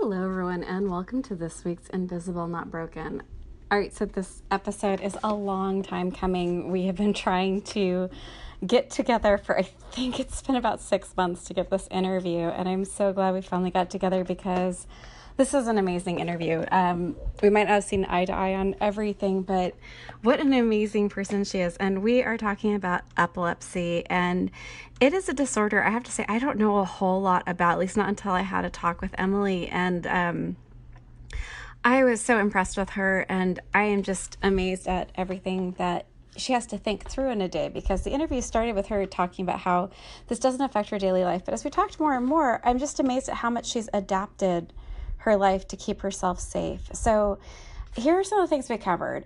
Hello, everyone, and welcome to this week's Invisible Not Broken. All right, so this episode is a long time coming. We have been trying to get together for, I think it's been about 6 months to get this interview, and I'm so glad we finally got together because this is an amazing interview. We might not have seen eye to eye on everything, but what an amazing person she is. And we are talking about epilepsy, and it is a disorder I have to say I don't know a whole lot about, at least not until I had a talk with Emily. And I was so impressed with her, and I am just amazed at everything that she has to think through in a day, because the interview started with her talking about how this doesn't affect her daily life. But as we talked more and more, I'm just amazed at how much she's adapted her life to keep herself safe. So here are some of the things we covered.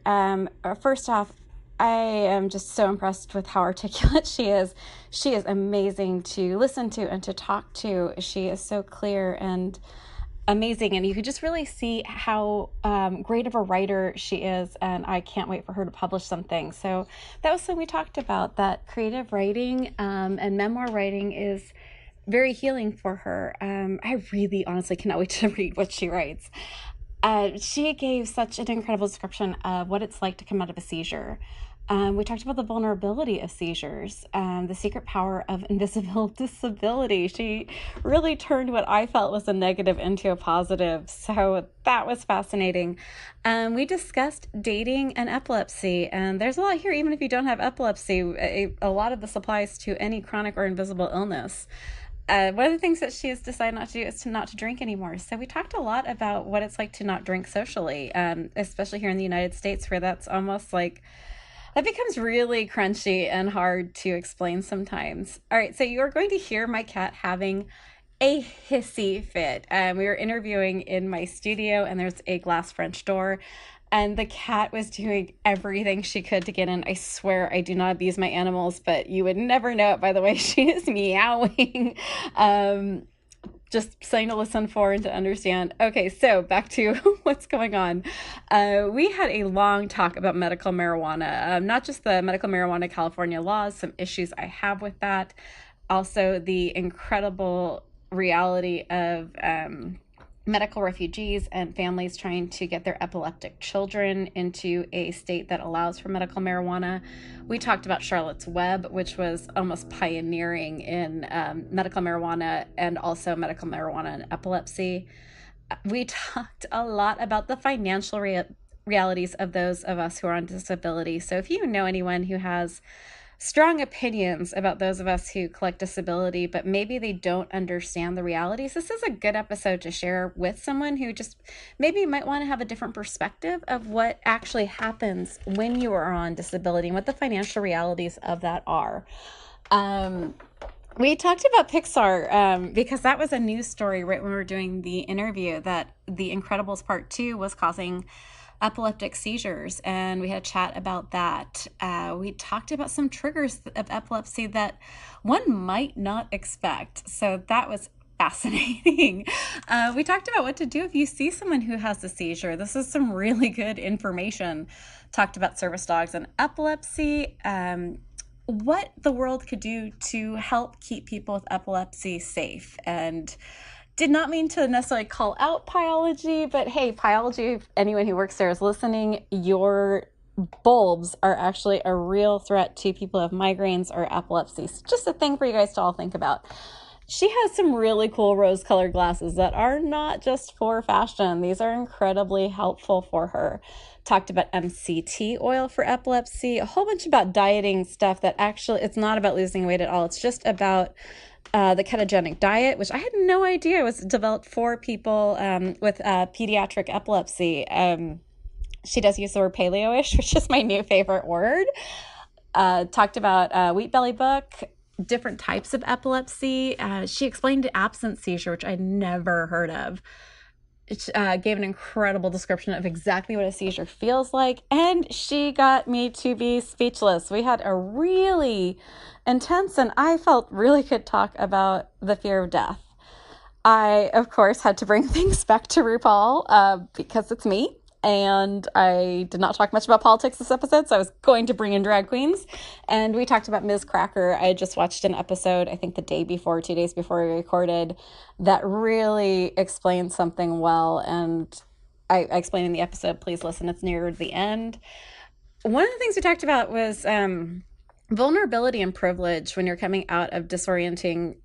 First off, I am just so impressed with how articulate she is. She is amazing to listen to and to talk to. She is so clear and amazing, and you could just really see how great of a writer she is, and I can't wait for her to publish something. So that was something we talked about, that creative writing and memoir writing is very healing for her. I really honestly cannot wait to read what she writes. She gave such an incredible description of what it's like to come out of a seizure. We talked about the vulnerability of seizures, the secret power of invisible disability. She really turned what I felt was a negative into a positive. So that was fascinating. We discussed dating and epilepsy, and there's a lot here, even if you don't have epilepsy. A lot of this applies to any chronic or invisible illness. One of the things that she has decided not to do is not to drink anymore. So we talked a lot about what it's like to not drink socially, especially here in the United States, where that's almost like, that becomes really crunchy and hard to explain sometimes. All right, so you're going to hear my cat having a hissy fit. We were interviewing in my studio, and there's a glass French door, and the cat was doing everything she could to get in. I swear I do not abuse my animals, but you would never know it by the way she is meowing. Just something to listen for and to understand. Okay, so back to what's going on. We had a long talk about medical marijuana, not just the medical marijuana California laws, some issues I have with that, also the incredible reality of medical refugees and families trying to get their epileptic children into a state that allows for medical marijuana. We talked about Charlotte's Web, which was almost pioneering in medical marijuana and also medical marijuana and epilepsy. We talked a lot about the financial realities of those of us who are on disability. So if you know anyone who has strong opinions about those of us who collect disability, but maybe they don't understand the realities, this is a good episode to share with someone who just maybe might want to have a different perspective of what actually happens when you are on disability and what the financial realities of that are. We talked about Pixar because that was a news story right when we were doing the interview, that The Incredibles Part 2 was causing epileptic seizures, and we had a chat about that. We talked about some triggers of epilepsy that one might not expect, so that was fascinating. We talked about what to do if you see someone who has a seizure. This is some really good information. Talked about service dogs and epilepsy, what the world could do to help keep people with epilepsy safe, and did not mean to necessarily call out Pyology, but hey, Pyology, if anyone who works there is listening, your bulbs are actually a real threat to people who have migraines or epilepsy. It's just a thing for you guys to all think about. She has some really cool rose-colored glasses that are not just for fashion. These are incredibly helpful for her. Talked about MCT oil for epilepsy, a whole bunch about dieting stuff that actually, it's not about losing weight at all. It's just about the ketogenic diet, which I had no idea was developed for people with pediatric epilepsy. She does use the word paleo-ish, which is my new favorite word. Talked about Wheat Belly book, different types of epilepsy. She explained absence seizure, which I'd never heard of. It gave an incredible description of exactly what a seizure feels like, and she got me to be speechless. We had a really intense, and I felt really good talk about the fear of death. I, of course, had to bring things back to RuPaul because it's me. And I did not talk much about politics this episode, so I was going to bring in drag queens. And we talked about Ms. Cracker. I just watched an episode, I think the day before, 2 days before we recorded, that really explained something well. And I explained in the episode, please listen, it's near the end. One of the things we talked about was vulnerability and privilege when you're coming out of disorienting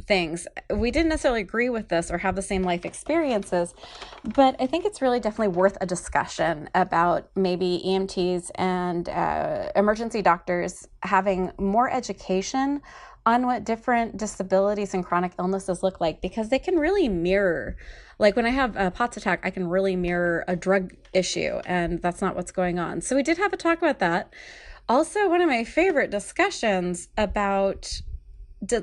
things. We didn't necessarily agree with this or have the same life experiences, but I think it's really definitely worth a discussion about maybe EMTs and emergency doctors having more education on what different disabilities and chronic illnesses look like, because they can really mirror, like when I have a POTS attack, I can really mirror a drug issue, and that's not what's going on. So we did have a talk about that. Also, one of my favorite discussions about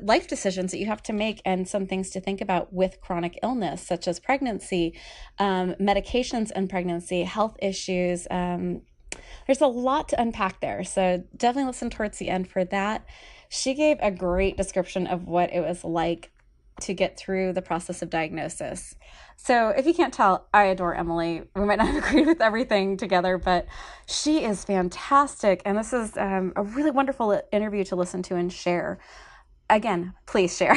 life decisions that you have to make and some things to think about with chronic illness, such as pregnancy, medications in pregnancy, health issues. There's a lot to unpack there. So definitely listen towards the end for that. She gave a great description of what it was like to get through the process of diagnosis. So if you can't tell, I adore Emily. We might not have agreed with everything together, but she is fantastic. And this is a really wonderful interview to listen to and share. Again, please share.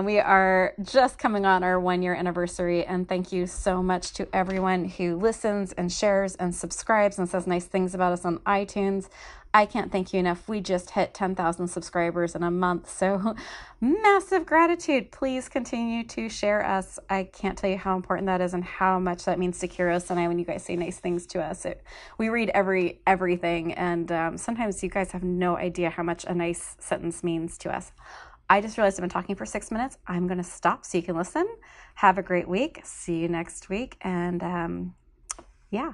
We are just coming on our 1-year anniversary, and thank you so much to everyone who listens and shares and subscribes and says nice things about us on iTunes. I can't thank you enough. We just hit 10,000 subscribers in a month, so massive gratitude. Please continue to share us. I can't tell you how important that is and how much that means to Kiros and I when you guys say nice things to us. We read everything, and sometimes you guys have no idea how much a nice sentence means to us. I just realized I've been talking for 6 minutes. I'm going to stop so you can listen. Have a great week. See you next week, and yeah.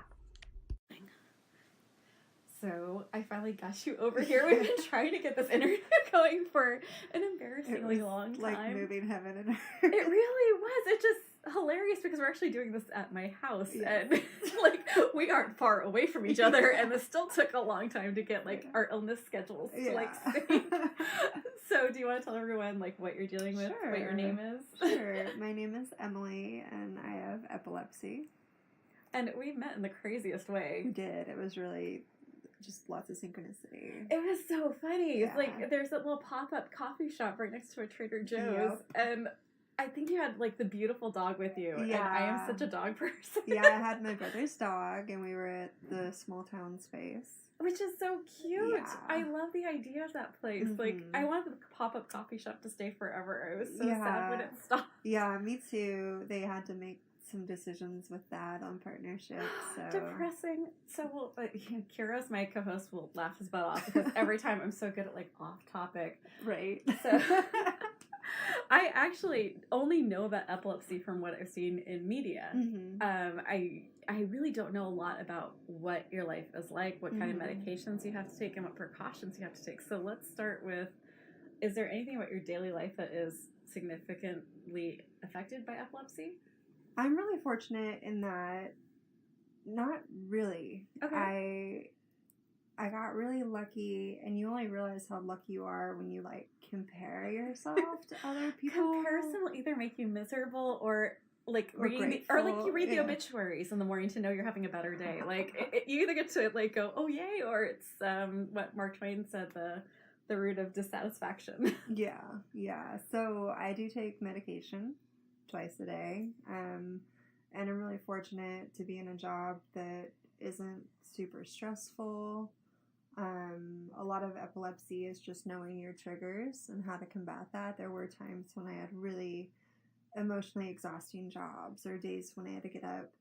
So I finally got you over here. We've been trying to get this interview going for an embarrassingly long time. Like moving heaven and earth. It really was. It's just hilarious because we're actually doing this at my house, and like we aren't far away from each other, and this still took a long time to get like our illness schedules to like sync. So do you want to tell everyone like what you're dealing with, what your name is? Sure. My name is Emily, and I have epilepsy. And we met in the craziest way. We did. It was really just lots of synchronicity. It was so funny. Yeah. Like there's that little pop-up coffee shop right next to a Trader Joe's, and I think you had like the beautiful dog with you. Yeah. And I am such a dog person. Yeah, I had my brother's dog, and we were at the small town space. Which is so cute. Yeah. I love the idea of that place. Mm-hmm. Like, I wanted the pop-up coffee shop to stay forever. I was so sad when it stopped. Yeah, me too. They had to make some decisions with that on partnerships. So. Depressing. So, Kira's, my co-host, will laugh his butt off because every time I'm so good at, like, off-topic. Right. So, I actually only know about epilepsy from what I've seen in media. Mm-hmm. I really don't know a lot about what your life is like, what kind of medications you have to take, and what precautions you have to take. So let's start with, is there anything about your daily life that is significantly affected by epilepsy? I'm really fortunate in that, not really. Okay. I got really lucky, and you only realize how lucky you are when you, like, compare yourself to other people. Comparison will either make you miserable or... Like reading, or like you read the obituaries in the morning to know you're having a better day. Like you either get to like go, oh yay, or it's what Mark Twain said, the root of dissatisfaction. Yeah. So I do take medication twice a day, and I'm really fortunate to be in a job that isn't super stressful. A lot of epilepsy is just knowing your triggers and how to combat that. There were times when I had really emotionally exhausting jobs, or days when I had to get up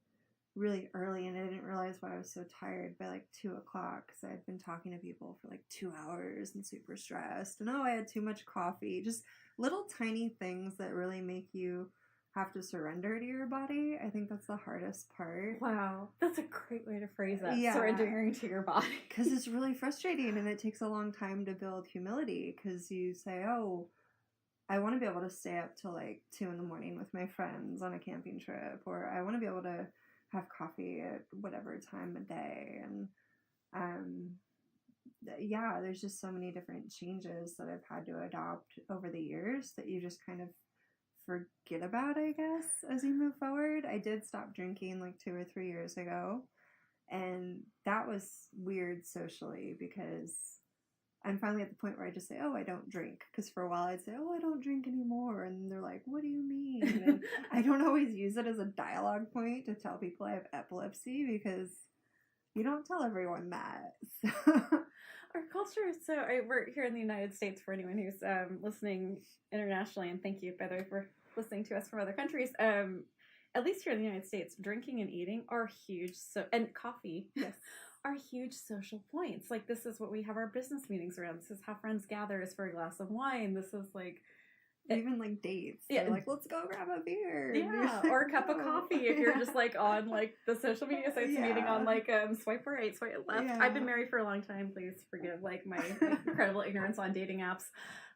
really early and I didn't realize why I was so tired by like 2 o'clock because I had been talking to people for like 2 hours and super stressed, and I had too much coffee. Just little tiny things that really make you have to surrender to your body. I think that's the hardest part. Wow, that's a great way to phrase that. Yeah. Surrendering to your body. Because it's really frustrating, and it takes a long time to build humility, because you say, oh, I want to be able to stay up till like 2 a.m. with my friends on a camping trip, or I want to be able to have coffee at whatever time of day. And there's just so many different changes that I've had to adopt over the years that you just kind of forget about, I guess, as you move forward. I did stop drinking like 2 or 3 years ago, and that was weird socially because I'm finally at the point where I just say, oh, I don't drink. Because for a while I'd say, oh, I don't drink anymore. And they're like, what do you mean? And I don't always use it as a dialogue point to tell people I have epilepsy because you don't tell everyone that. Our culture is so... we're here in the United States for anyone who's listening internationally. And thank you, by the way, for listening to us from other countries. At least here in the United States, drinking and eating are huge. And coffee. Yes. Are huge social points. Like, this is what we have our business meetings around. This is how friends gather, is for a glass of wine. This is like... Even like dates. Yeah. They're like, let's go grab a beer. Yeah, or a cup of coffee if you're just like on like the social media sites meeting on like swipe right, swipe left. Yeah. I've been married for a long time. Please forgive like my incredible ignorance on dating apps.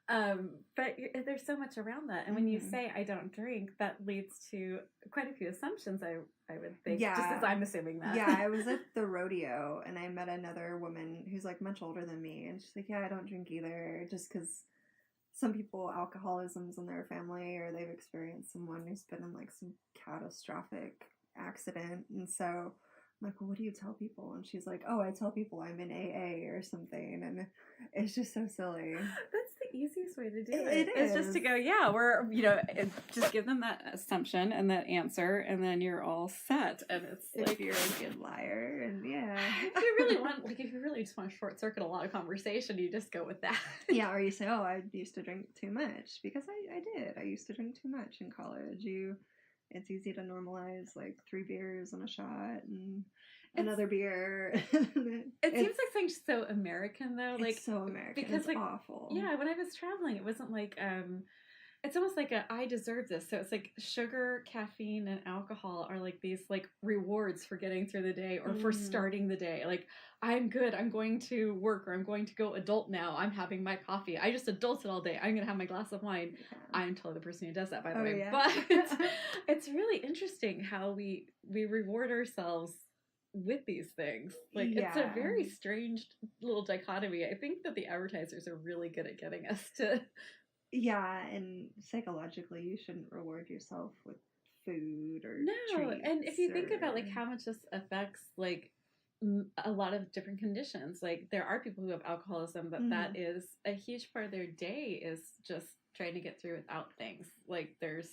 But there's so much around that. And when you say I don't drink, that leads to quite a few assumptions, I would think. Yeah. Just as I'm assuming that. Yeah, I was at the rodeo and I met another woman who's like much older than me. And she's like, yeah, I don't drink either. Just because some people, alcoholism's in their family or they've experienced someone who's been in like some catastrophic accident. And so I'm like, well, what do you tell people? And she's like, oh, I tell people I'm in AA or something. And it's just so silly. That's the easiest way to do it. It's just to go, yeah, we're, just give them that assumption and that answer, and then you're all set. And it's if like, you're a good liar, and yeah. If you really just want to short circuit a lot of conversation, you just go with that. Yeah, or you say, oh, I used to drink too much, because I did. I used to drink too much in college. It's easy to normalize like 3 beers and a shot and another beer. It seems like something so American though. Like so American. Because it's like awful. Yeah, when I was traveling, it wasn't like it's almost like I deserve this. So it's like sugar, caffeine, and alcohol are like these like rewards for getting through the day or for starting the day. Like, I'm good. I'm going to work, or I'm going to go adult now. I'm having my coffee. I just adulted all day. I'm going to have my glass of wine. Yeah. I'm totally the person who does that, by the way. Yeah. But it's really interesting how we reward ourselves with these things. Like, it's a very strange little dichotomy. I think that the advertisers are really good at getting us to... Yeah, and psychologically, you shouldn't reward yourself with food or treats. And if you think about like how much this affects like a lot of different conditions, like there are people who have alcoholism, but that is a huge part of their day is just trying to get through without things. Like there's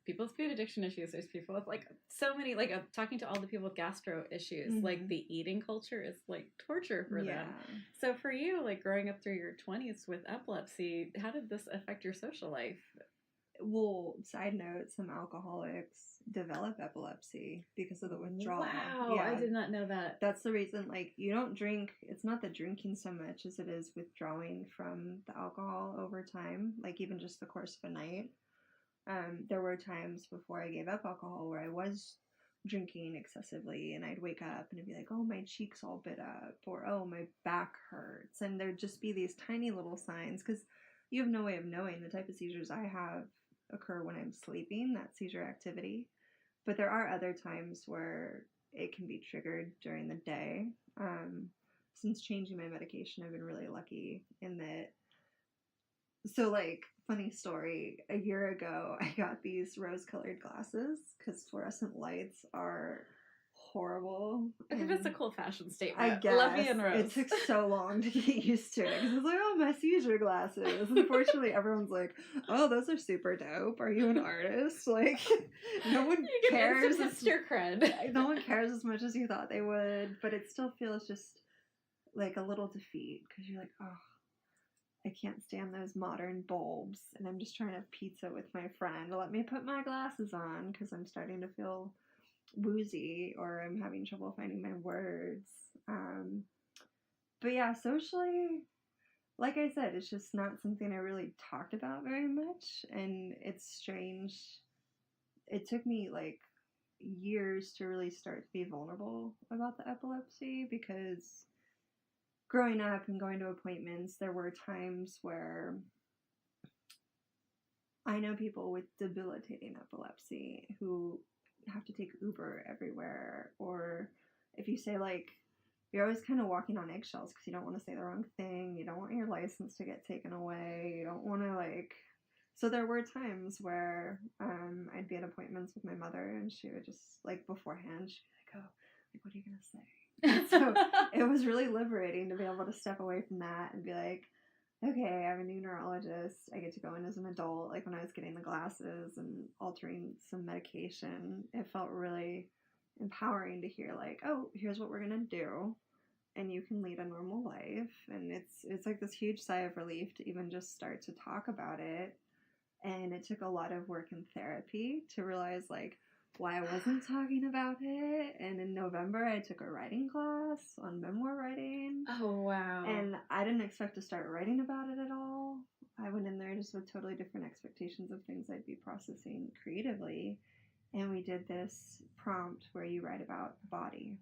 people with food addiction issues. There's people with like so many, like I'm talking to all the people with gastro issues, like the eating culture is like torture for them. So for you, like growing up through your 20s with epilepsy, how did this affect your social life? Well, side note, some alcoholics develop epilepsy because of the withdrawal. Wow, yeah. I did not know that. That's the reason, like, you don't drink, it's not the drinking so much as it is withdrawing from the alcohol over time, like even just the course of a night. There were times before I gave up alcohol where I was drinking excessively, and I'd wake up and it'd be like, oh, my cheek's all bit up, or oh, my back hurts, and there'd just be these tiny little signs, because you have no way of knowing. The type of seizures I have occur when I'm sleeping, that seizure activity, but there are other times where it can be triggered during the day. Since changing my medication, I've been really lucky in that. So, like, funny story, a year ago, I got these rose-colored glasses because fluorescent lights are horrible. I think that's a cool fashion statement. I guess. Lovey and rose. It took so long to get used to it because I was like, oh, my seizure glasses. Unfortunately, everyone's like, oh, those are super dope. Are you an artist? Like, no one cares. It's your cred. No one cares as much as you thought they would, but it still feels just like a little defeat because you're like, oh, I can't stand those modern bulbs, and I'm just trying to have pizza with my friend. Let me put my glasses on because I'm starting to feel woozy, or I'm having trouble finding my words. But yeah, socially, like I said, it's just not something I really talked about very much, and it's strange. It took me like years to really start to be vulnerable about the epilepsy, because growing up and going to appointments, there were times where I know people with debilitating epilepsy who have to take Uber everywhere, or if you say, like, you're always kind of walking on eggshells because you don't want to say the wrong thing, you don't want your license to get taken away, you don't want to, like, So there were times where I'd be at appointments with my mother, and she would just, like, beforehand, she'd be like, oh, like, what are you going to say? And so it was really liberating to be able to step away from that and be like, okay, I'm a new neurologist. I get to go in as an adult. Like, when I was getting the glasses and altering some medication, it felt really empowering to hear, like, oh, here's what we're going to do. And you can lead a normal life. And it's like this huge sigh of relief to even just start to talk about it. And it took a lot of work in therapy to realize, like, why I wasn't talking about it. And in November, I took a writing class on memoir writing. Oh, wow. And I didn't expect to start writing about it at all. I went in there just with totally different expectations of things I'd be processing creatively. And we did this prompt where you write about the body.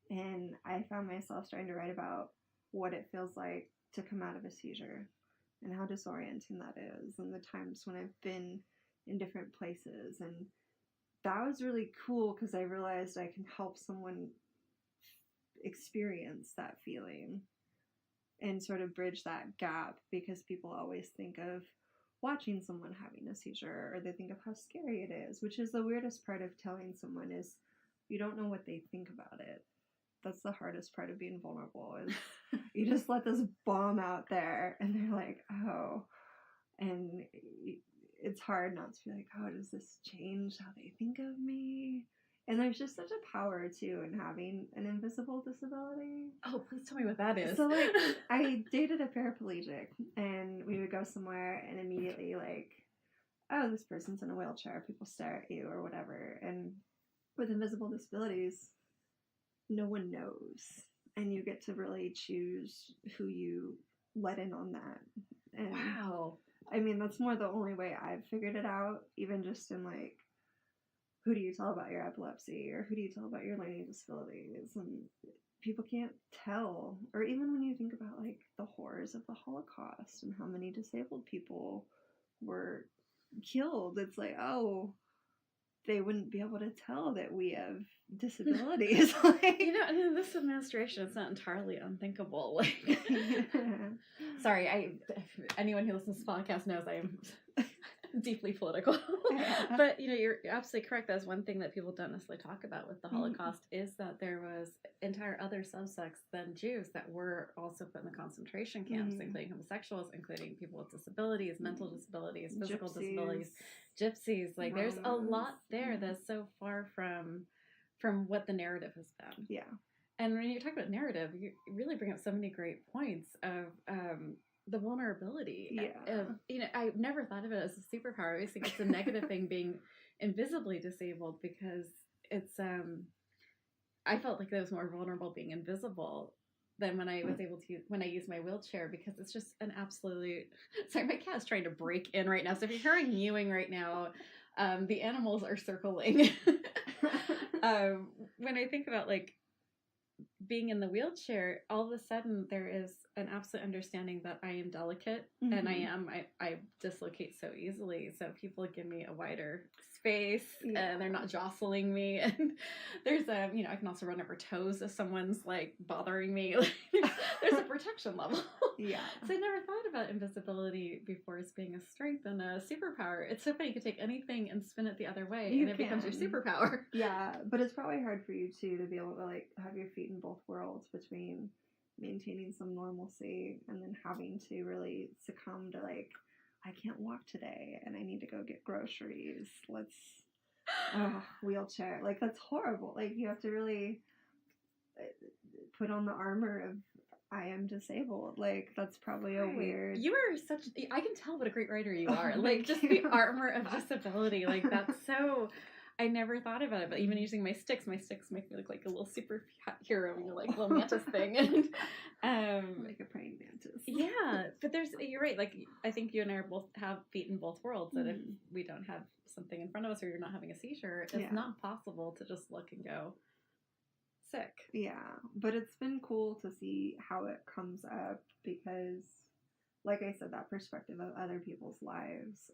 And I found myself starting to write about what it feels like to come out of a seizure and how disorienting that is, and the times when I've been in different places. And that was really cool because I realized I can help someone experience that feeling and sort of bridge that gap, because people always think of watching someone having a seizure, or they think of how scary it is, which is the weirdest part of telling someone, is you don't know what they think about it. That's the hardest part of being vulnerable, is you just let this bomb out there and they're like, oh, and it's hard not to be like, oh, does this change how they think of me? And there's just such a power, too, in having an invisible disability. Oh, please tell me what that is. So, like, I dated a paraplegic, and we would go somewhere, and immediately, like, oh, this person's in a wheelchair, people stare at you, or whatever. And with invisible disabilities, no one knows. And you get to really choose who you let in on that. And wow. I mean, that's more the only way I've figured it out, even just in, like, who do you tell about your epilepsy, or who do you tell about your learning disabilities? And people can't tell. Or even when you think about, like, the horrors of the Holocaust and how many disabled people were killed, it's like, oh, they wouldn't be able to tell that we have disabilities. Like, you know, and in this administration, it's not entirely unthinkable. Like, sorry, anyone who listens to this podcast knows I am deeply political. Yeah. But, you know, you're absolutely correct. That's one thing that people don't necessarily talk about with the Holocaust, is that there was entire other subsects than Jews that were also put in the concentration camps, including homosexuals, including people with disabilities, mental disabilities, physical disabilities, gypsies. Like, Romans. there's a lot there that's so far from what the narrative has been. Yeah. And when you talk about narrative, you really bring up so many great points of the vulnerability. Yeah. You know, I've never thought of it as a superpower. I always think it's a negative thing being invisibly disabled, because it's I felt like I was more vulnerable being invisible than when I was able to, when I use my wheelchair, because it's just an absolute, sorry, my cat's trying to break in right now. So if you're hearing mewing right now, the animals are circling. When I think about, like, being in the wheelchair, all of a sudden there is an absolute understanding that I am delicate, and I dislocate so easily. So people give me a wider space, and they're not jostling me. And there's you know, I can also run over toes if someone's, like, bothering me. There's a protection level. Yeah. So I never thought about invisibility before as being a strength and a superpower. It's so funny, you could take anything and spin it the other way, and it becomes your superpower. Yeah, but it's probably hard for you, too, to be able to, like, have your feet in both worlds, between maintaining some normalcy and then having to really succumb to, like, I can't walk today and I need to go get groceries. Wheelchair. Like, that's horrible. Like, you have to really put on the armor of, I am disabled. Like, that's probably a weird... You are such... I can tell what a great writer you are. Like, just the armor of disability. Like, that's so... I never thought about it, but even using my sticks make me look like a little superhero, you know, like little mantis thing. And like a praying mantis. Yeah, but you're right. Like, I think you and I both have feet in both worlds, that if we don't have something in front of us, or you're not having a seizure, it's not possible to just look and go, sick. Yeah, but it's been cool to see how it comes up, because, like I said, that perspective of other people's lives.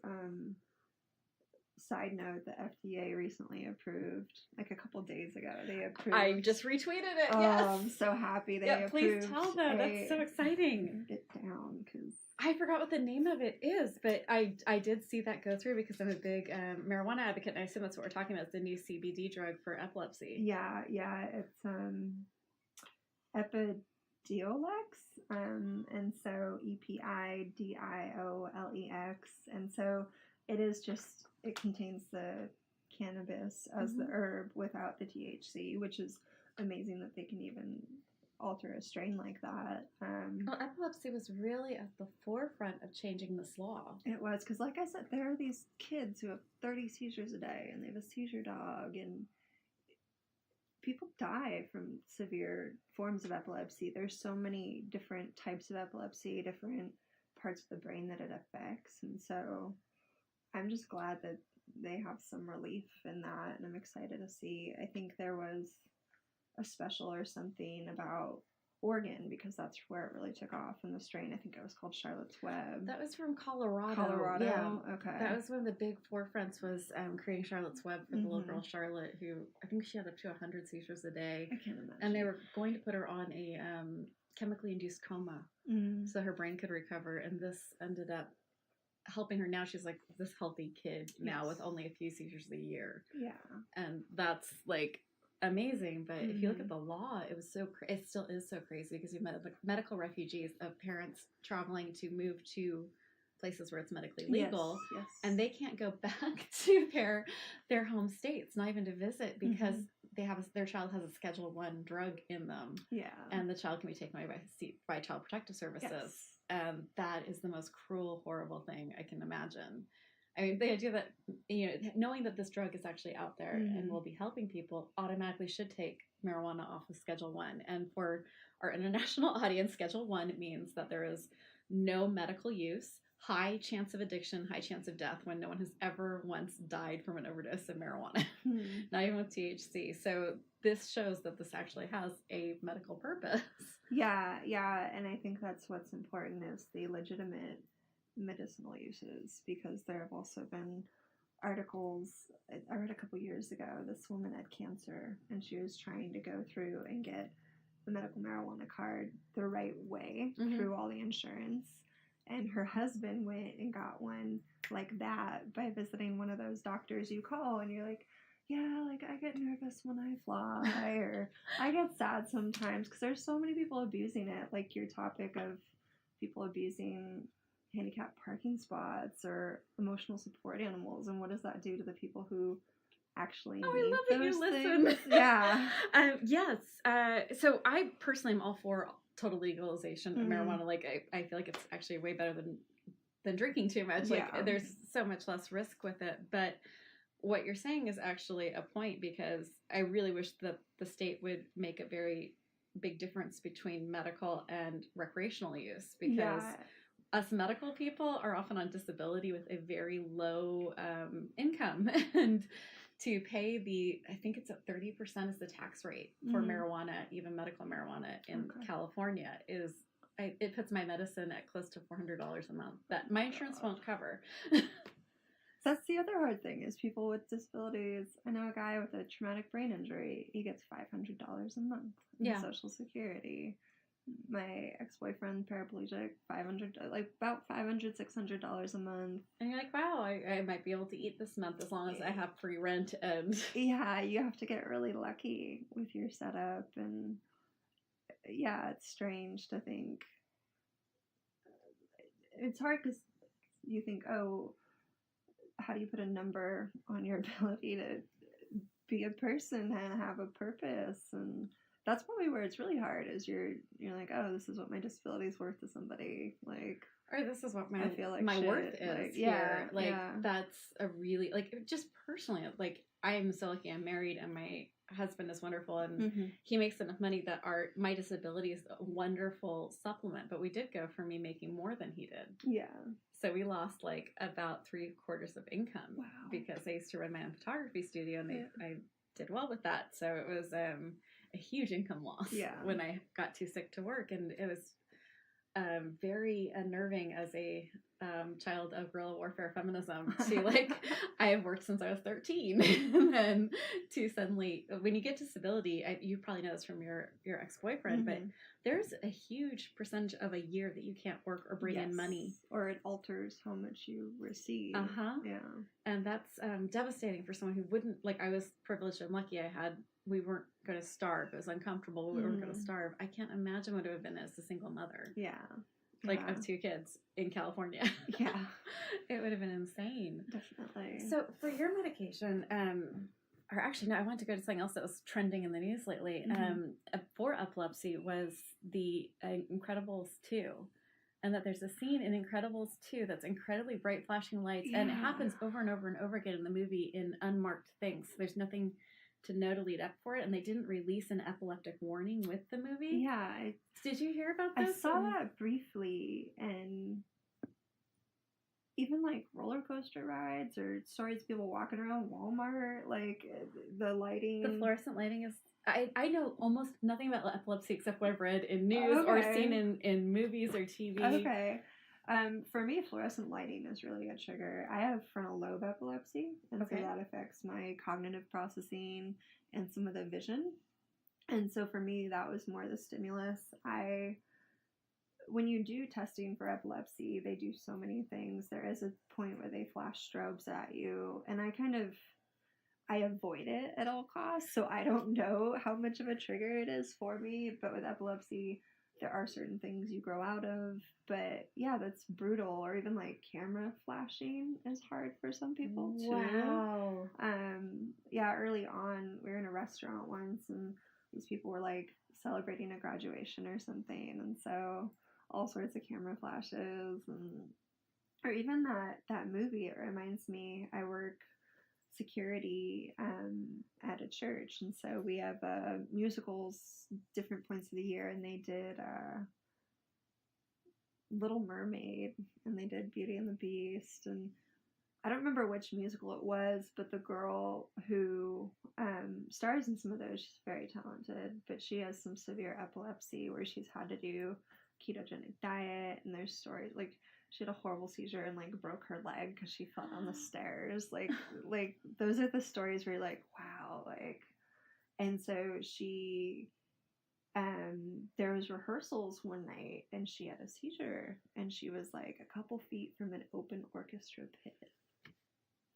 Side note, the FDA recently approved, like a couple days ago, they approved... I just retweeted it, oh, yes! I'm so happy they approved... please tell them, that's so exciting. Get down, because I forgot what the name of it is, but I did see that go through because I'm a big marijuana advocate, and I assume that's what we're talking about. It's the new CBD drug for epilepsy. Yeah, it's Epidiolex, and so EPIDIOLEX, and so it contains the cannabis as the herb without the THC, which is amazing that they can even alter a strain like that. Well, epilepsy was really at the forefront of changing this law. It was, because like I said, there are these kids who have 30 seizures a day, and they have a seizure dog, and people die from severe forms of epilepsy. There's so many different types of epilepsy, different parts of the brain that it affects, and so I'm just glad that they have some relief in that, and I'm excited to see. I think there was a special or something about Oregon, because that's where it really took off in the strain. I think it was called Charlotte's Web. That was from Colorado. Yeah. Okay. That was one of the big forefronts, was creating Charlotte's Web for the little girl Charlotte, who I think she had up to 100 seizures a day. I can't imagine. And they were going to put her on a chemically induced coma so her brain could recover, and this ended up helping her. Now she's like this healthy kid now with only a few seizures a year. Yeah. And that's like amazing, but if you look at the law, it still is so crazy, because you've met the medical refugees of parents traveling to move to places where it's medically legal, yes. and they can't go back to their home states, not even to visit, because their child has a Schedule I drug in them, and the child can be taken away by Child Protective Services, and that is the most cruel, horrible thing I can imagine. I mean, the idea that, knowing that this drug is actually out there and will be helping people, automatically should take marijuana off of Schedule I. And for our international audience, Schedule I means that there is no medical use, high chance of addiction, high chance of death, when no one has ever once died from an overdose of marijuana, not even with THC. So this shows that this actually has a medical purpose. Yeah, and I think that's what's important, is the legitimate medicinal uses, because there have also been articles. I read a couple years ago, this woman had cancer, and she was trying to go through and get the medical marijuana card the right way through all the insurance, and her husband went and got one like that by visiting one of those doctors you call and you're like, yeah, like I get nervous when I fly, or I get sad sometimes, because there's so many people abusing it, like your topic of people abusing handicapped parking spots or emotional support animals, and what does that do to the people who actually need I love those that you things? listen. Yeah. Yes. So I personally am all for total legalization of marijuana. Like I feel like it's actually way better than drinking too much. Like there's so much less risk with it. But what you're saying is actually a point, because I really wish that the state would make a very big difference between medical and recreational use, because us medical people are often on disability with a very low income, and to pay I think it's at 30% is the tax rate for marijuana, even medical marijuana in California, it puts my medicine at close to $400 a month that my insurance won't cover. That's the other hard thing, is people with disabilities. I know a guy with a traumatic brain injury, he gets $500 a month in Social Security. My ex-boyfriend, paraplegic, about $500, $600 a month. And you're like, wow, I might be able to eat this month as long as I have free rent. And yeah, you have to get really lucky with your setup, and it's strange to think. It's hard because you think, oh, how do you put a number on your ability to be a person and have a purpose? And that's probably where it's really hard, is you're like, oh, this is what my disability is worth to somebody, like, or this is what I feel like my shit. worth is here. That's a really, like, just personally, like, I am so lucky I'm married, and my husband is wonderful, and he makes enough money that my disability is a wonderful supplement, but we did go for me making more than he did. So we lost like about 3/4 of income because I used to run my own photography studio, and I did well with that. So it was a huge income loss when I got too sick to work, and it was very unnerving as a child of guerrilla warfare feminism to like, I have worked since I was 13. And then to suddenly, when you get disability, you probably know this from your ex-boyfriend, but there's a huge percentage of a year that you can't work or bring in money. Or it alters how much you receive. Yeah. And that's devastating for someone who wouldn't, like, I was privileged and lucky we weren't going to starve. It was uncomfortable. We weren't going to starve. I can't imagine what it would have been as a single mother. Yeah. Like, of 2 kids in California. Yeah. It would have been insane. Definitely. So, for your medication, or actually, no, I wanted to go to something else that was trending in the news lately. For epilepsy was the Incredibles 2. And that there's a scene in Incredibles 2 that's incredibly bright flashing lights. Yeah. And it happens over and over and over again in the movie in unmarked things. There's nothing to know to lead up for it, and they didn't release an epileptic warning with the movie. Yeah. Did you hear about this? I saw that briefly, and even like roller coaster rides or stories of people walking around Walmart, like the lighting. The fluorescent lighting is... I know almost nothing about epilepsy except what I've read in news or seen in movies or TV. Okay. For me, fluorescent lighting is really a trigger. I have frontal lobe epilepsy, and so that affects my cognitive processing and some of the vision. And so for me, that was more the stimulus. When you do testing for epilepsy, they do so many things. There is a point where they flash strobes at you, and I avoid it at all costs, so I don't know how much of a trigger it is for me. But with epilepsy, there are certain things you grow out of. But yeah, that's brutal. Or even like camera flashing is hard for some people too. Wow. Yeah, early on, we were in a restaurant once, and these people were like celebrating a graduation or something, and so all sorts of camera flashes, or even that movie. It reminds me, I work security at a church, and so we have musicals different points of the year, and they did Little Mermaid, and they did Beauty and the Beast, and I don't remember which musical it was, but the girl who stars in some of those, she's very talented, but she has some severe epilepsy where she's had to do ketogenic diet, and there's stories like she had a horrible seizure and like broke her leg because she fell down the stairs. Like those are the stories where you're like, wow, like. And so she, there was rehearsals one night, and she had a seizure, and she was like a couple feet from an open orchestra pit.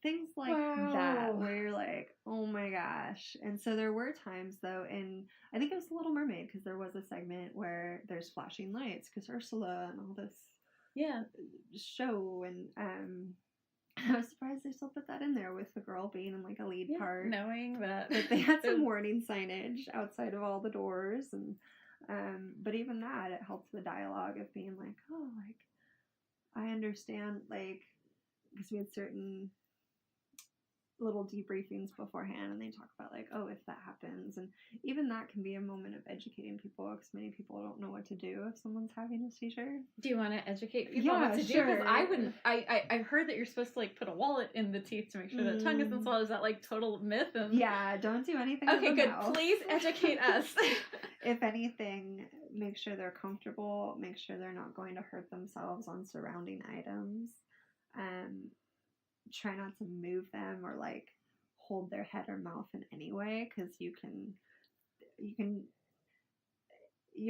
Things like that, where you're like, oh my gosh. And so there were times, though, and I think it was The Little Mermaid, because there was a segment where there's flashing lights, because Ursula and all this show, and I was surprised they still put that in there with the girl being in like a lead part. Knowing that. But they had some warning signage outside of all the doors, and but even that, it helped the dialogue of being like, oh, like, I understand, like, because we had certain little debriefings beforehand, and they talk about like, oh, if that happens, and even that can be a moment of educating people, because many people don't know what to do if someone's having a seizure. Do you want to educate people on what to do? Because I wouldn't. I heard that you're supposed to like put a wallet in the teeth to make sure the tongue isn't swallowed. Is that like total myth? Yeah, don't do anything. Okay, good. Mouth. Please educate us. If anything, make sure they're comfortable. Make sure they're not going to hurt themselves on surrounding items. Try not to move them or like hold their head or mouth in any way, because you're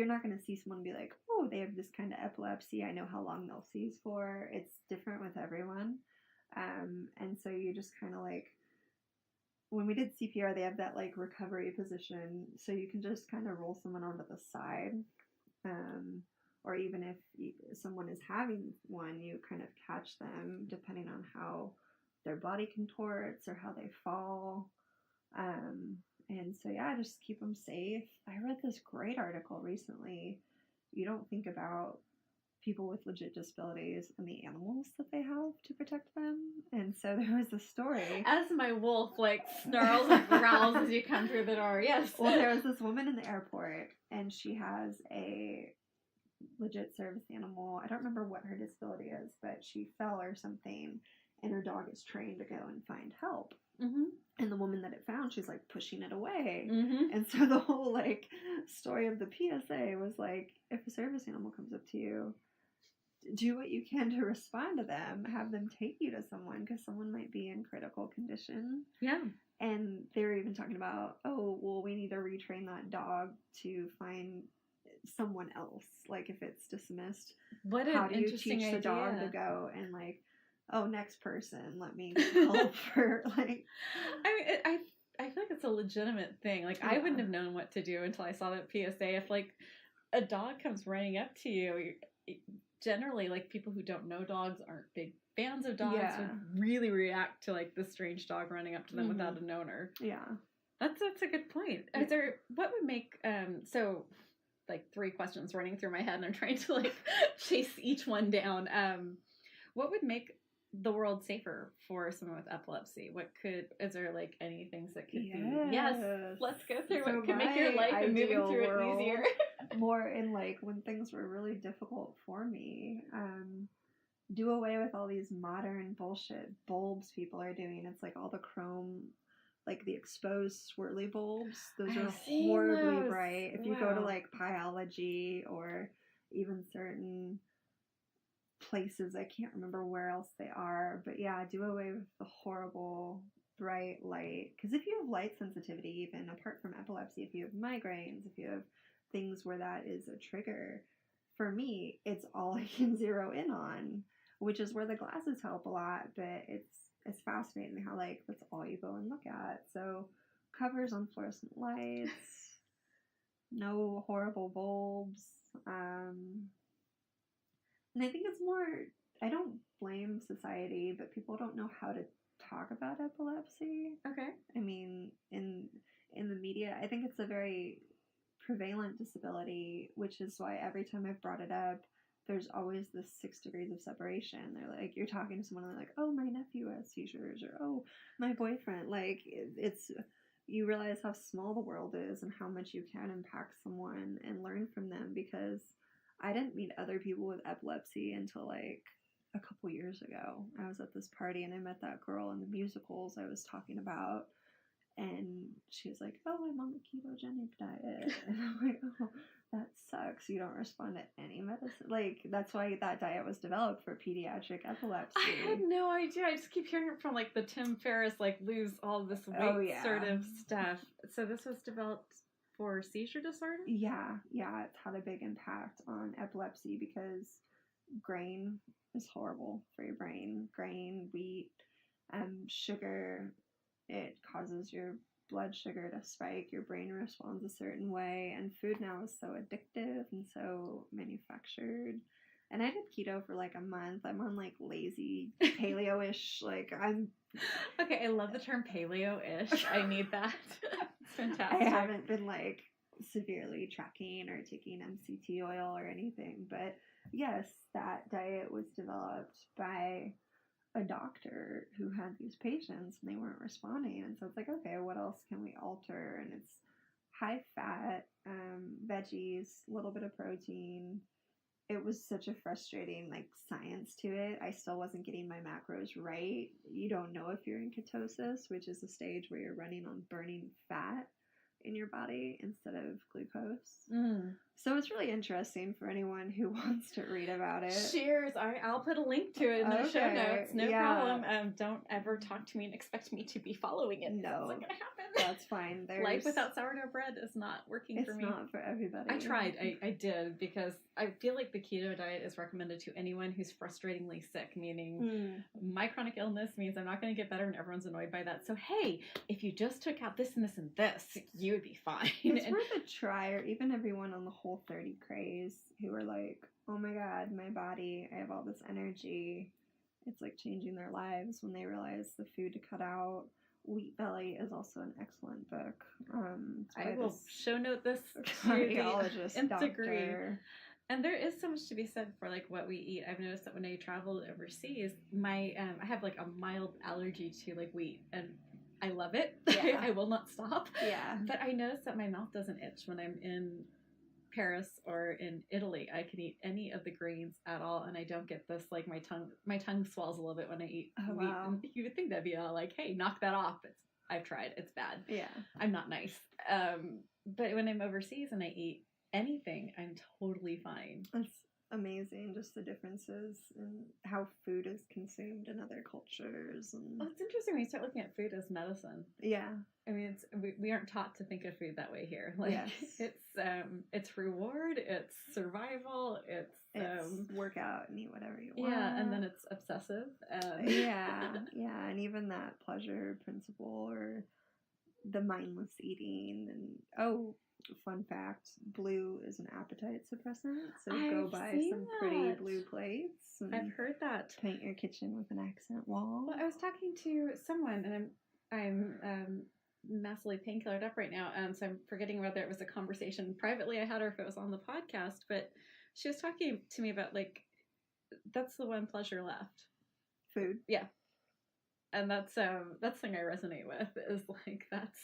not going to see someone be like, oh, they have this kind of epilepsy, I know how long they'll seize for. It's different with everyone. And so you just kind of like, when we did CPR, they have that like recovery position, so you can just kind of roll someone onto the side. Or even if someone is having one, you kind of catch them depending on how their body contorts or how they fall. And so, yeah, just keep them safe. I read this great article recently. You don't think about people with legit disabilities and the animals that they have to protect them. And so there was a story. As my wolf, like, snarls and growls as you come through the door, yes. Well, there was this woman in the airport, and she has a legit service animal. I don't remember what her disability is, but she fell or something, and her dog is trained to go and find help. Mm-hmm. And the woman that it found, she's like pushing it away. Mm-hmm. And so the whole like story of the PSA was like, if a service animal comes up to you, do what you can to respond to them. Have them take you to someone, because someone might be in critical condition. Yeah. And they're even talking about, oh, well, we need to retrain that dog to find someone else. Like, if it's dismissed, what how do you teach the dog to go and, like, oh, next person, let me help her. Like, I feel like it's a legitimate thing. Like, I wouldn't have known what to do until I saw that PSA. If, like, a dog comes running up to you, generally, like, people who don't know dogs, aren't big fans of dogs, would really react to, like, the strange dog running up to them without an owner. Yeah. That's a good point. Is there, what would make, so, like, 3 questions running through my head, and I'm trying to, like, chase each one down. What would make the world safer for someone with epilepsy? Is there, like, any things that could be? Yes, let's go through what could make your life and moving through it easier. More in, like, when things were really difficult for me, do away with all these modern bullshit bulbs people are doing. It's like all the chrome, like the exposed swirly bulbs. Those are horribly bright. If you go to, like, Pyology or even certain places, I can't remember where else they are, but yeah, do away with the horrible bright light. Because if you have light sensitivity, even apart from epilepsy, if you have migraines, if you have things where that is a trigger, for me, it's all I can zero in on, which is where the glasses help a lot. But it's fascinating how, like, that's all you go and look at. So covers on fluorescent lights, no horrible bulbs. And I think it's more, I don't blame society, but people don't know how to talk about epilepsy. Okay. I mean, in the media, I think it's a very prevalent disability, which is why every time I've brought it up, there's always this 6 degrees of separation. They're like, you're talking to someone, and they're like, oh, my nephew has seizures, or oh, my boyfriend. Like, it's, you realize how small the world is and how much you can impact someone and learn from them, because I didn't meet other people with epilepsy until, like, a couple years ago. I was at this party and I met that girl in the musicals I was talking about, and she was like, oh, I'm on the ketogenic diet. And I'm like, oh, that sucks. You don't respond to any medicine. Like, that's why that diet was developed for pediatric epilepsy. I had no idea. I just keep hearing it from, like, the Tim Ferriss, like, lose all this weight sort of stuff. So this was developed for seizure disorder? Yeah, it's had a big impact on epilepsy, because grain is horrible for your brain. Grain, wheat, sugar, it causes your blood sugar to spike. Your brain responds a certain way, and food now is so addictive and so manufactured. And I did keto for, like, a month. I'm on, like, lazy paleo-ish. Like, I'm... Okay, I love the term paleo-ish. I need that. It's fantastic. I haven't been, like, severely tracking or taking MCT oil or anything. But, yes, that diet was developed by a doctor who had these patients and they weren't responding. And so it's like, okay, what else can we alter? And it's high fat, veggies, a little bit of protein. It was such a frustrating, like, science to it. I still wasn't getting my macros right. You don't know if you're in ketosis, which is a stage where you're running on burning fat in your body instead of glucose. So it's really interesting for anyone who wants to read about it. Cheers. I'll put a link to it in the show notes. No problem. Don't ever talk to me and expect me to be following it. No. It's not going to happen. That's fine. Life without sourdough bread is not working for me. It's not for everybody. I tried. I did, because I feel like the keto diet is recommended to anyone who's frustratingly sick, meaning my chronic illness means I'm not going to get better and everyone's annoyed by that. So, hey, if you just took out this and this and this, you would be fine. It's worth a try, or even everyone on the Whole30 craze who are like, oh my god, my body, I have all this energy. It's like changing their lives when they realize the food to cut out. Wheat Belly is also an excellent book. I will show note this cardiologist doctor. And there is so much to be said for, like, what we eat. I've noticed that when I travel overseas, I have, like, a mild allergy to, like, wheat, and I love it. Yeah. I will not stop. Yeah. But I notice that my mouth doesn't itch when I'm in Paris or in Italy. I can eat any of the grains at all, and I don't get this, like, my tongue swells a little bit when I eat wheat. Wow. And you would think that'd be all like, hey, knock that off. I've tried. It's bad. Yeah. I'm not nice. But when I'm overseas and I eat anything, I'm totally fine. That's amazing, just the differences in how food is consumed in other cultures. And well, it's interesting when you start looking at food as medicine. Yeah. I mean, we aren't taught to think of food that way here. Like, yes. It's reward, it's survival, it's work out and eat whatever you want. Yeah, and then it's obsessive. Yeah, and even that pleasure principle or the mindless eating. And fun fact, blue is an appetite suppressant, so go buy some pretty blue plates. And I've heard that. Paint your kitchen with an accent wall. Well, I was talking to someone, and I'm massively painkillered up right now, so I'm forgetting whether it was a conversation privately I had or if it was on the podcast, but she was talking to me about, like, that's the one pleasure left. Food. Yeah. And that's the thing I resonate with, is like, that's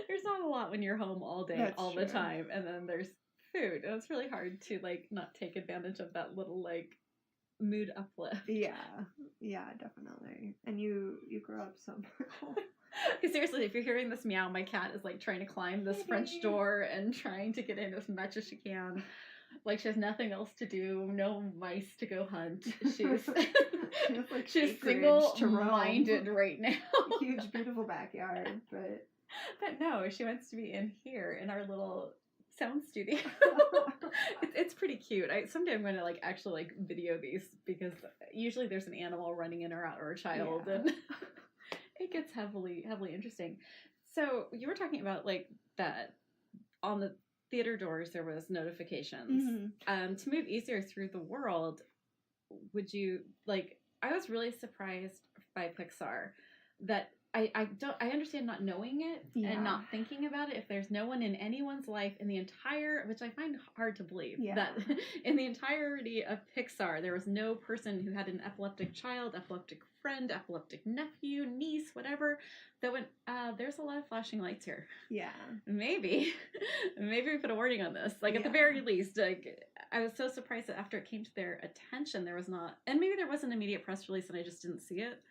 there's not a lot when you're home all day, that's all true. the time, and then there's food, and it's really hard to, like, not take advantage of that little, like, mood uplift. Yeah, definitely. And you grow up somehow. Because seriously, if you're hearing this meow, my cat is, like, trying to climb this French door and trying to get in as much as she can. Like, she has nothing else to do, no mice to go hunt. She's like she's single-minded right now. Huge, beautiful backyard, but no, she wants to be in here in our little sound studio. It's pretty cute. Someday I'm going to, like, actually, like, video these, because usually there's an animal running in or out, or a child, and it gets heavily interesting. So you were talking about, like, that on the theater doors there was notifications. Mm-hmm. To move easier through the world, would you, like, I was really surprised by Pixar that I understand not knowing it and not thinking about it. If there's no one in anyone's life in the entire, which I find hard to believe, that in the entirety of Pixar, there was no person who had an epileptic child, epileptic friend, epileptic nephew, niece, whatever, that went, there's a lot of flashing lights here. Yeah. Maybe we put a warning on this. Like, at the very least, like, I was so surprised that after it came to their attention, there was not, and maybe there was an immediate press release and I just didn't see it.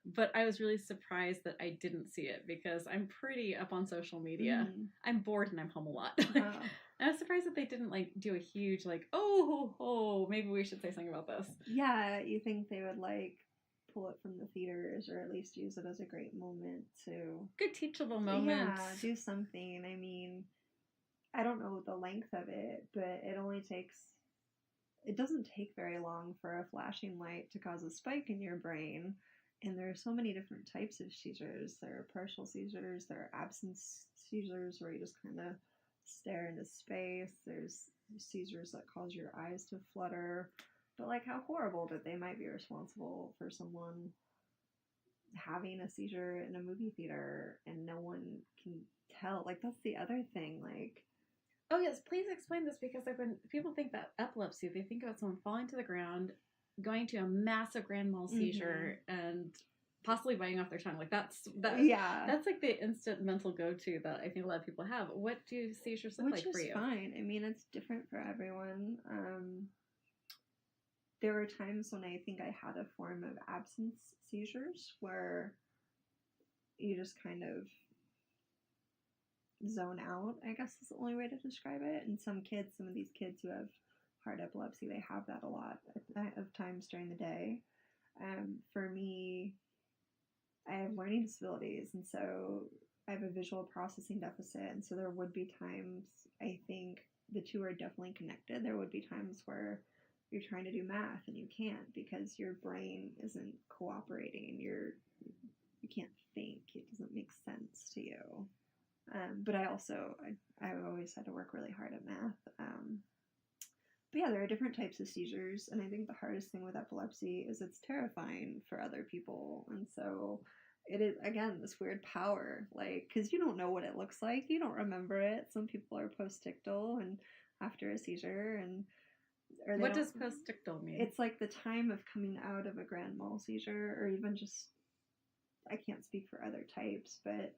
But I was really surprised that I didn't see it, because I'm pretty up on social media. I'm bored and I'm home a lot. And I was surprised that they didn't, like, do a huge, like, maybe we should say something about this. Yeah, you think they would, like, pull it from the theaters, or at least use it as a great moment to... Good teachable moments. Yeah, do something. I mean, I don't know the length of it, but it doesn't take very long for a flashing light to cause a spike in your brain. And there are so many different types of seizures. There are partial seizures, there are absence seizures where you just kind of stare into space. There's seizures that cause your eyes to flutter. But, like, how horrible that they might be responsible for someone having a seizure in a movie theater and no one can tell. Like, that's the other thing, like... Oh, yes, please explain this, because, like, when people think about epilepsy, they think about someone falling to the ground, going to a massive grand mal seizure, and possibly biting off their tongue. Like, that's like the instant mental go-to that I think a lot of people have. What do seizures look like for you? Which is fine. I mean, it's different for everyone. There were times when I think I had a form of absence seizures where you just kind of zone out, I guess is the only way to describe it. And some of these kids who have hard epilepsy, they have that a lot of times during the day. For me, I have learning disabilities, and so I have a visual processing deficit, and so there would be times, I think the two are definitely connected. There would be times where you're trying to do math and you can't because your brain isn't cooperating. You can't think. It doesn't make sense to you. But I always had to work really hard at math. But yeah, there are different types of seizures, and I think the hardest thing with epilepsy is it's terrifying for other people, and so it is, again, this weird power, like, because you don't know what it looks like, you don't remember it. Some people are postictal and after a seizure, what does postictal mean? It's like the time of coming out of a grand mal seizure, or even just, I can't speak for other types, but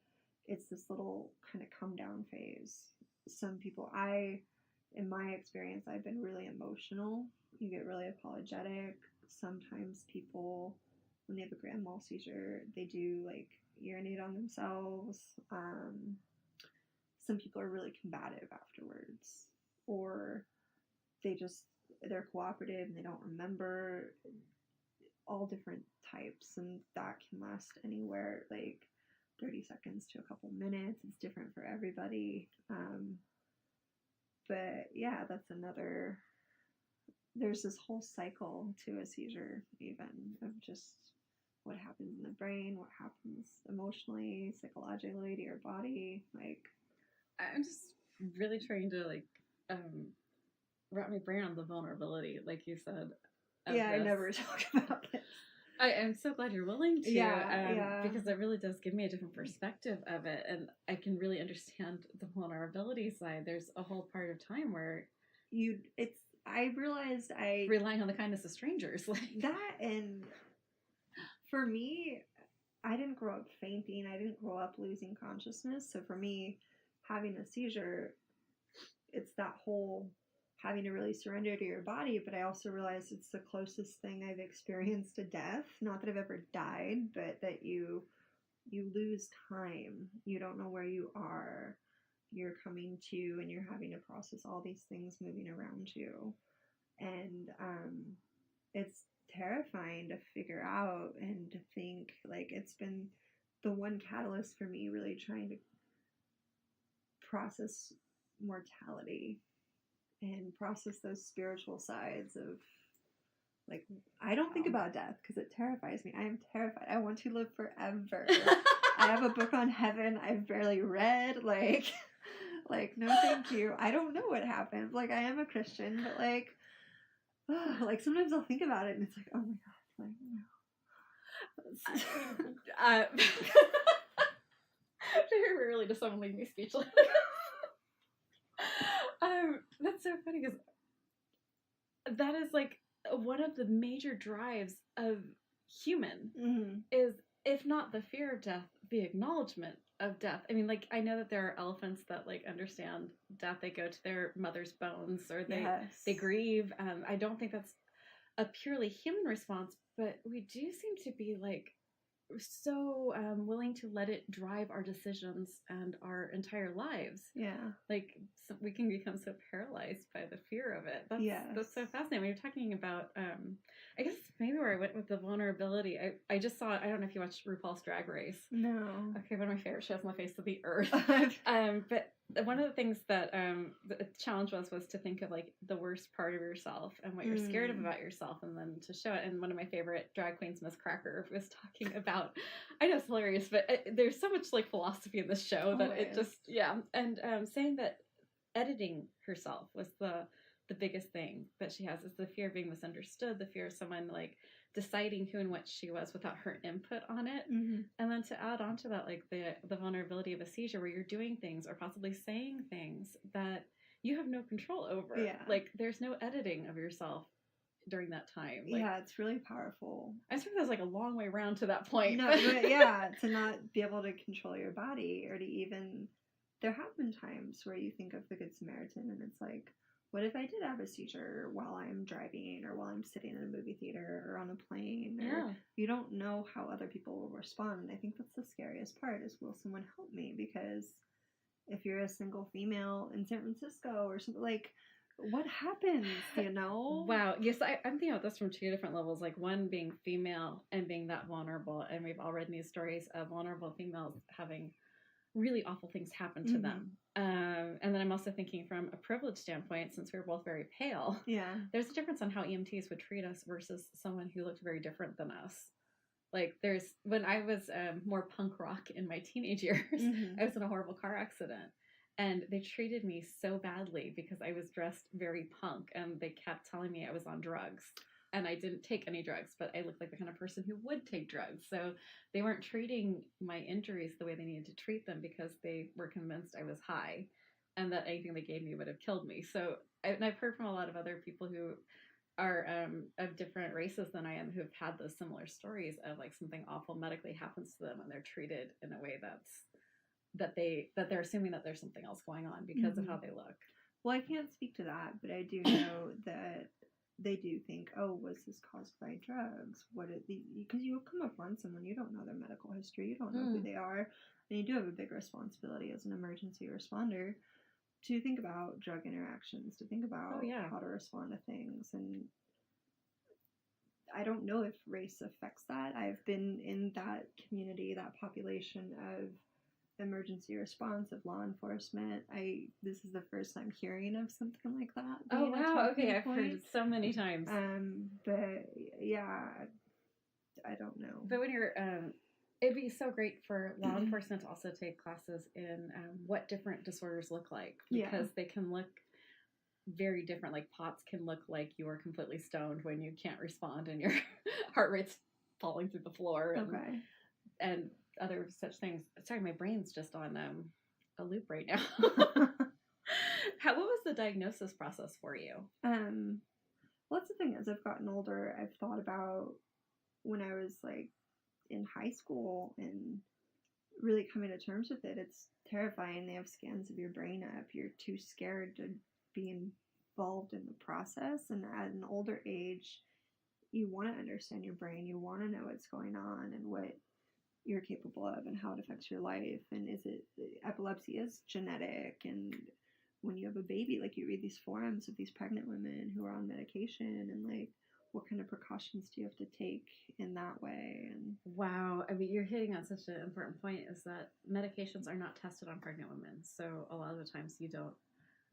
it's this little kind of come down phase. Some people, in my experience, I've been really emotional. You get really apologetic. Sometimes people, when they have a grand mal seizure, they do, like, urinate on themselves. Some people are really combative afterwards, or they just they're cooperative and they don't remember, all different types, and that can last anywhere like 30 seconds to a couple minutes. It's different for everybody. But yeah, that's another, there's this whole cycle to a seizure, even of just what happens in the brain, what happens emotionally, psychologically to your body. Like, I'm just really trying to like wrap my brain on the vulnerability, like you said. Yeah, I never talk about this. I am so glad you're willing to, yeah. because it really does give me a different perspective of it, and I can really understand the vulnerability side. There's a whole part of time where I realized I relying on the kindness of strangers, like that, and for me, I didn't grow up fainting. I didn't grow up losing consciousness. So for me, having a seizure, it's that whole having to really surrender to your body. But I also realized it's the closest thing I've experienced to death. Not that I've ever died, but that you lose time. You don't know where you are. You're coming to, and you're having to process all these things moving around you. And it's terrifying to figure out and to think. Like, it's been the one catalyst for me really trying to process mortality and process those spiritual sides of, like, I don't think about death because it terrifies me. I am terrified. I want to live forever. I have a book on heaven I've barely read. Like no thank you. I don't know what happens. Like, I am a Christian, but like sometimes I'll think about it and it's like, oh my god, like, no. Very rarely does someone leave me speechless. That's so funny because that is like one of the major drives of human is, if not the fear of death, the acknowledgement of death. I mean, like, I know that there are elephants that like understand death. They go to their mother's bones, or they grieve. I don't think that's a purely human response, but we do seem to be like so willing to let it drive our decisions and our entire lives. Yeah. Like, so we can become so paralyzed by the fear of it. That's so fascinating. When you're talking about, I guess maybe where I went with the vulnerability, I just saw, I don't know if you watched RuPaul's Drag Race. No. Okay, one of my favorite shows on the face of the earth. But one of the things that the challenge was to think of like the worst part of yourself and what you're scared of about yourself, and then to show it. And one of my favorite drag queens, Miss Cracker, was talking about, I know it's hilarious, but there's so much like philosophy in this show that it just, and saying that editing herself was the biggest thing that she has, is the fear of being misunderstood, the fear of someone like deciding who and what she was without her input on it. And then to add on to that, like the vulnerability of a seizure where you're doing things or possibly saying things that you have no control over. Like, there's no editing of yourself during that time. Like, it's really powerful. I think there's like a long way around to that point. No, but to not be able to control your body, or to even, there have been times where you think of the Good Samaritan and it's like, what if I did have a seizure while I'm driving, or while I'm sitting in a movie theater or on a plane? Or you don't know how other people will respond. And I think that's the scariest part, is, will someone help me? Because if you're a single female in San Francisco or something, like, what happens, you know? Wow. Yes, I'm thinking about this from two different levels. Like, one being female and being that vulnerable. And we've all read these stories of vulnerable females having really awful things happen to them. And then I'm also thinking from a privilege standpoint, since we were both very pale. There's a difference on how EMTs would treat us versus someone who looked very different than us. Like, when I was more punk rock in my teenage years, I was in a horrible car accident. And they treated me so badly because I was dressed very punk, and they kept telling me I was on drugs. And I didn't take any drugs, but I looked like the kind of person who would take drugs. So they weren't treating my injuries the way they needed to treat them, because they were convinced I was high and that anything they gave me would have killed me. So I've heard from a lot of other people who are of different races than I am, who have had those similar stories of like something awful medically happens to them and they're treated in a way that they're assuming that there's something else going on because of how they look. Well, I can't speak to that, but I do know that they do think, oh, was this caused by drugs? Because you come upon someone, you don't know their medical history, you don't know who they are, and you do have a big responsibility as an emergency responder. to think about drug interactions, to think about how to respond to things. And I don't know if race affects that. I've been in that community, that population of emergency response, of law enforcement. This is the first time hearing of something like that. Oh wow, okay, I've heard it so many times. But yeah, I don't know. But when you're it'd be so great for law enforcement to also take classes in what different disorders look like, because they can look very different. Like POTS can look like you are completely stoned when you can't respond and your heart rate's falling through the floor, and other such things. Sorry, my brain's just on a loop right now. What was the diagnosis process for you? Well, that's the thing. As I've gotten older, I've thought about when I was like in high school and really coming to terms with it. It's terrifying. They have scans of your brain up. You're too scared to be involved in the process. And at an older age, you want to understand your brain. You want to know what's going on and what you're capable of and how it affects your life. And epilepsy is genetic. And when you have a baby, like you read these forums of these pregnant women who are on medication, and like, what kind of precautions do you have to take in that way? And wow, I mean, you're hitting on such an important point, is that medications are not tested on pregnant women. So a lot of the times you don't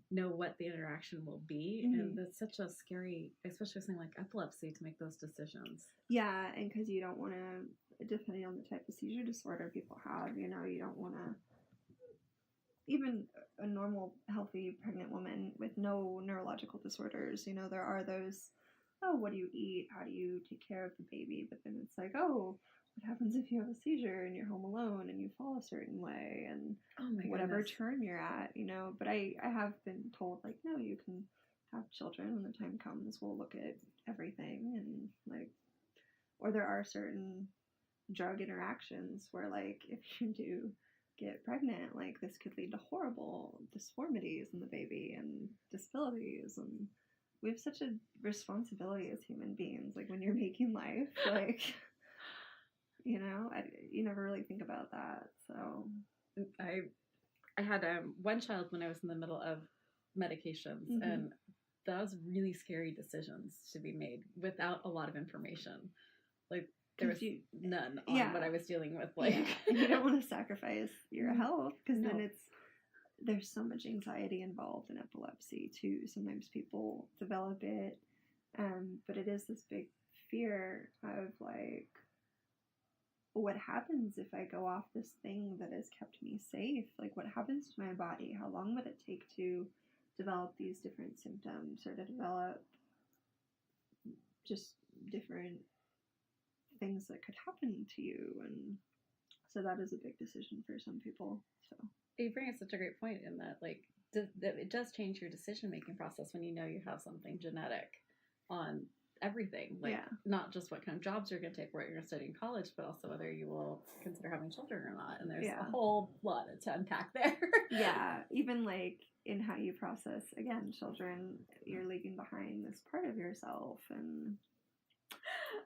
know what the interaction will be. And it's such a scary, especially with something like epilepsy, to make those decisions. Yeah, and because you don't want to, depending on the type of seizure disorder people have, you don't want to, even a normal, healthy pregnant woman with no neurological disorders, there are those, oh, what do you eat? How do you take care of the baby? But then it's like, oh, what happens if you have a seizure and you're home alone and you fall a certain way, and whatever turn you're at, But I have been told, like, no, you can have children when the time comes. We'll look at everything, and like, or there are certain drug interactions where, like, if you do get pregnant, like, this could lead to horrible disformities in the baby and disabilities. And we have such a responsibility as human beings, like when you're making life, like, you never really think about that. So I had one child when I was in the middle of medications, and that was really scary decisions to be made without a lot of information. Like, there was none on what I was dealing with. Like, and you don't want to sacrifice your health, because then there's so much anxiety involved in epilepsy too. Sometimes people develop it, but it is this big fear of like, what happens if I go off this thing that has kept me safe? Like, what happens to my body? How long would it take to develop these different symptoms, or to develop just different things that could happen to you? And so that is a big decision for some people. So you bring up such a great point in that, like, it does change your decision-making process when you know you have something genetic on everything. Like, not just what kind of jobs you're going to take, what you're going to study in college, but also whether you will consider having children or not. And there's a whole lot to unpack there. Even like in how you process, again, children, you're leaving behind this part of yourself, and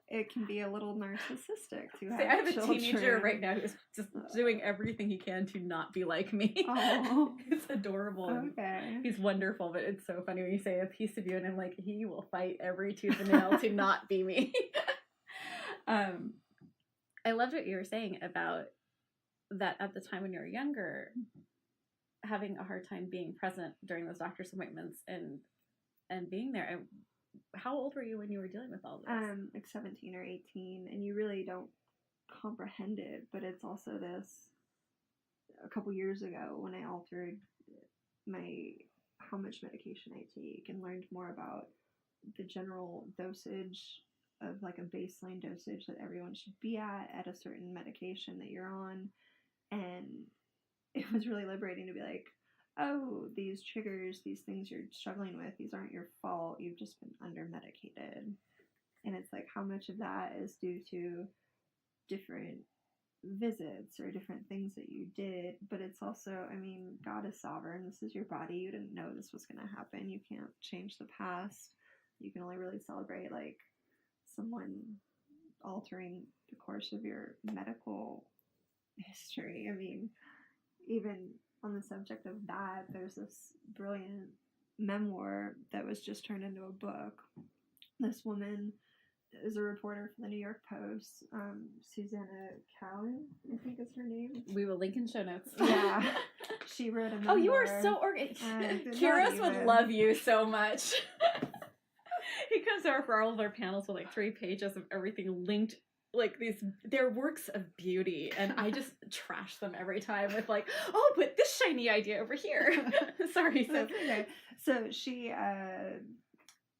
it can be a little narcissistic to have I have children. A teenager right now who's just doing everything he can to not be like me. Oh. It's adorable. Okay. He's wonderful, but it's so funny when you say a piece of you, and I'm like, he will fight every tooth and nail to not be me. I loved what you were saying about that at the time when you were younger, having a hard time being present during those doctor's appointments and being there. How old were you when you were dealing with all this? Like 17 or 18, and you really don't comprehend it, but it's also this, a couple years ago when I altered how much medication I take and learned more about the general dosage of, like, a baseline dosage that everyone should be at a certain medication that you're on. And it was really liberating to be like, oh, these triggers, these things you're struggling with, these aren't your fault. You've just been under-medicated. And it's like, how much of that is due to different visits or different things that you did. But it's also, I mean, God is sovereign. This is your body. You didn't know this was going to happen. You can't change the past. You can only really celebrate, like, someone altering the course of your medical history. I mean, even on the subject of that, there's this brilliant memoir that was just turned into a book. This woman is a reporter for the New York Post. Susanna Cowan, I think is her name. We will link in show notes. Yeah. She wrote a memoir. Oh, you are so organized. Kyrros would love you so much. He comes over for all of our panels with like 3 pages of everything linked, like they're works of beauty, and I just trash them every time with like, oh, but this shiny idea over here. Sorry. So she